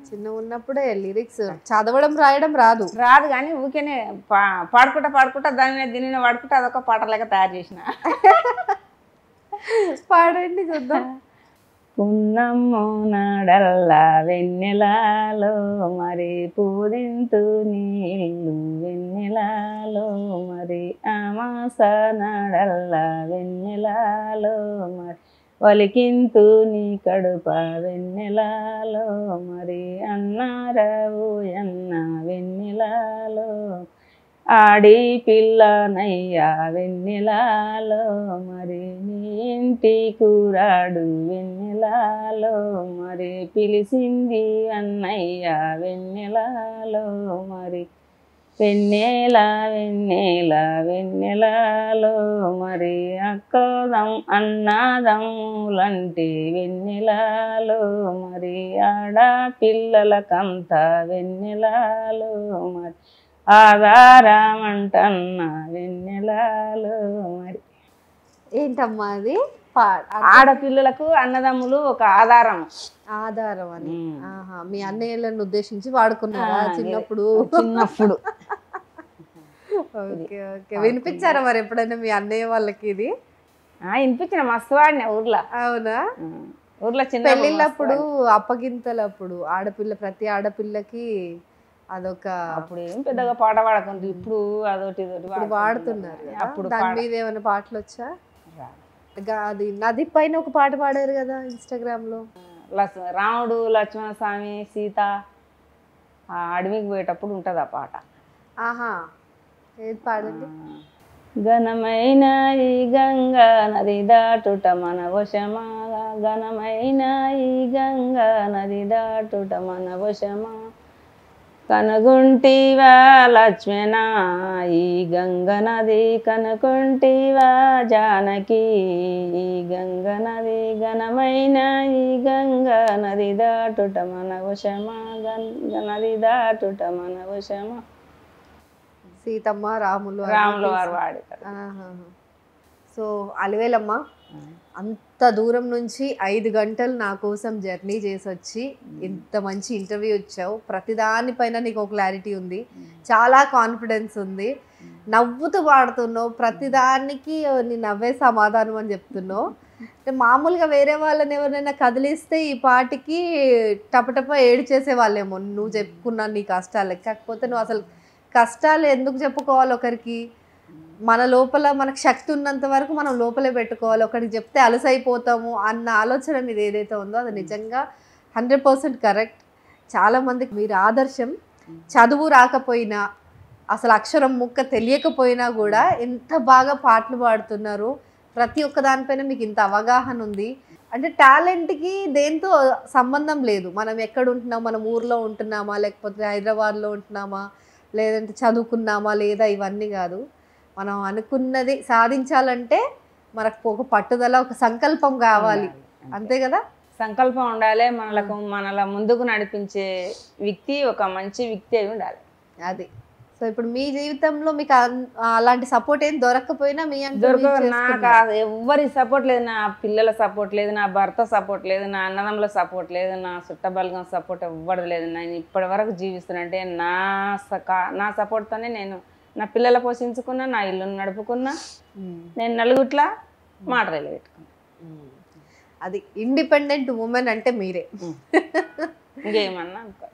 [SPEAKER 1] చిన్న ఉన్నప్పుడే లిరిక్స్ చదవడం రాయడం రాదు
[SPEAKER 2] కానీ ఊరికేనే పాడుకుంటా దీనిని పాడుకుంటా అదొక పాట లాగా తయారు చేసిన.
[SPEAKER 1] పాడండి చూద్దాం.
[SPEAKER 2] పున్నమ్ము నాడల్లా వెన్నెలలో మరి పూరింతు నీళ్ళు వెన్నెలలో మరి అమాస నాడల్లా వెన్నెలలో మరి వలికింతు నీ కడుప వెన్నెలలో మరి అన్నారావు అన్న వెన్నెలలో ఆడి పిల్లనయ్యా వెన్నెలలో మరి నీ ఇంటి కూరాడు వెన్నెలలో మరి పిలిచింది అన్నయ్య వెన్నెలలో మరి వెన్నెల వెన్నెల వెన్నెలలో మరి అక్కదం అన్నదమ్ములంటే వెన్నెలలో మరి ఆడపిల్లలకంతా వెన్నెలలో మరి ఆధారమంటన్న వెన్నెలలో మరి
[SPEAKER 1] ఏంటమ్మా అది
[SPEAKER 2] ఆడపిల్లలకు అన్నదమ్ములు ఒక ఆధారం
[SPEAKER 1] ఆధారం అని మీ అన్నయ్యలను ఉద్దేశించి వాడుకున్నారా చిన్నప్పుడు ఓకే ఓకే వినిపించారా మరి ఎప్పుడైనా మీ అన్నయ్య వాళ్ళకి ఇది
[SPEAKER 2] వినిపించిన మస్తు వాడిన ఊర్లో
[SPEAKER 1] అవునా
[SPEAKER 2] ఊర్లో చిన్న
[SPEAKER 1] పెళ్ళిళ్ళప్పుడు అప్పగింతలప్పుడు ప్రతి ఆడపిల్లకి అదొక
[SPEAKER 2] అప్పుడు ఏం పెద్దగా పాట పాడకుండా ఇప్పుడు అదొకటి
[SPEAKER 1] వాడుతున్నారు అప్పుడు దాని మీద ఏమైనా పాటలు వచ్చా అది నది పైన ఒక పాట పాడారు కదా ఇన్స్టాగ్రామ్ లో
[SPEAKER 2] రాముడు లక్ష్మణ స్వామి సీత అడవికి పోయేటప్పుడు ఉంటది ఆ పాట
[SPEAKER 1] ఆహా ఏది పాడండి
[SPEAKER 2] ఘనమైన ఈ గంగా నది దాటుట మన వశమా ఘనమైన ఈ గంగా నది దాటుట మన వశమా కనుగుంటివా లక్ష్మణ ఈ గంగ నది కనుకుంటివా జానకి ఈ గంగ నది ఘనమైన ఈ గంగ నది దాటుట మన వశమా నది దాటుట మన వశమా
[SPEAKER 1] సీతమ్మ రాములు
[SPEAKER 2] వారు వాడతారు
[SPEAKER 1] సో అలివేలమ్మ అంత దూరం నుంచి 5 గంటలు నా కోసం జర్నీ చేసి వచ్చి ఇంత మంచి ఇంటర్వ్యూ ఇచ్చావు ప్రతిదానిపైన నీకు ఒక క్లారిటీ ఉంది చాలా కాన్ఫిడెన్స్ ఉంది నవ్వుతూ పాడుతున్నావు ప్రతిదానికి నీ నవ్వే సమాధానం అని చెప్తున్నావు మామూలుగా వేరే వాళ్ళని ఎవరైనా కదిలిస్తే ఈ పాటికి టపటప ఏడు చేసే వాళ్ళేమో నువ్వు చెప్పుకున్నా నీ కష్టాలకి కాకపోతే నువ్వు అసలు కష్టాలు ఎందుకు చెప్పుకోవాలి ఒకరికి మన లోపల మనకు శక్తి ఉన్నంత వరకు మనం లోపలే పెట్టుకోవాలి ఒకరికి చెప్తే అలసైపోతాము అన్న ఆలోచన మీద ఏదైతే ఉందో అది నిజంగా 100% కరెక్ట్ చాలామందికి మీరు ఆదర్శం చదువు రాకపోయినా అసలు అక్షరం ముక్క తెలియకపోయినా కూడా ఎంత బాగా పాటలు పాడుతున్నారు ప్రతి ఒక్క దానిపైన మీకు ఇంత అవగాహన ఉంది అంటే టాలెంట్కి దేంతో సంబంధం లేదు మనం ఎక్కడ ఉంటున్నాం మనం ఊర్లో ఉంటున్నామా లేకపోతే హైదరాబాద్లో ఉంటున్నామా లేదంటే చదువుకున్నామా లేదా ఇవన్నీ కాదు మనం అనుకున్నది సాధించాలంటే మనకు ఒక పట్టుదల ఒక సంకల్పం కావాలి అంతే కదా
[SPEAKER 2] సంకల్పం ఉండాలి మనల ముందుకు నడిపించే వ్యక్తి ఒక మంచి వ్యక్తి అయి ఉండాలి
[SPEAKER 1] అది సో ఇప్పుడు మీ జీవితంలో మీకు అలాంటి సపోర్ట్ ఏం దొరకకపోయినా మీ
[SPEAKER 2] నాకు ఎవ్వరి సపోర్ట్ లేదు నా పిల్లల సపోర్ట్ లేదు నా భర్త సపోర్ట్ లేదు నా అన్నదమ్ముల సపోర్ట్ లేదు నా చుట్టబలగం సపోర్ట్ ఎవ్వరు లేదు నేను ఇప్పటి వరకు జీవిస్తున్నా అంటే నా సపోర్ట్తోనే నేను నా పిల్లల పోషించుకున్నా నా ఇల్లును నడుపుకున్నా నేను నలుగుట్లా మాటలు పెట్టుకున్నా
[SPEAKER 1] అది ఇండిపెండెంట్ ఉమెన్ అంటే మీరే
[SPEAKER 2] ఇంకేమన్నా అనుకో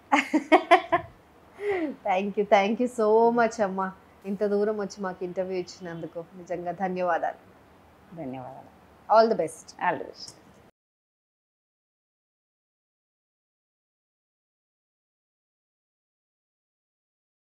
[SPEAKER 1] థ్యాంక్ యూ సో మచ్ అమ్మా ఇంత దూరం వచ్చి మాకు ఇంటర్వ్యూ ఇచ్చినందుకు నిజంగా ధన్యవాదాలు
[SPEAKER 2] ధన్యవాదాలు
[SPEAKER 1] all the best
[SPEAKER 2] all the best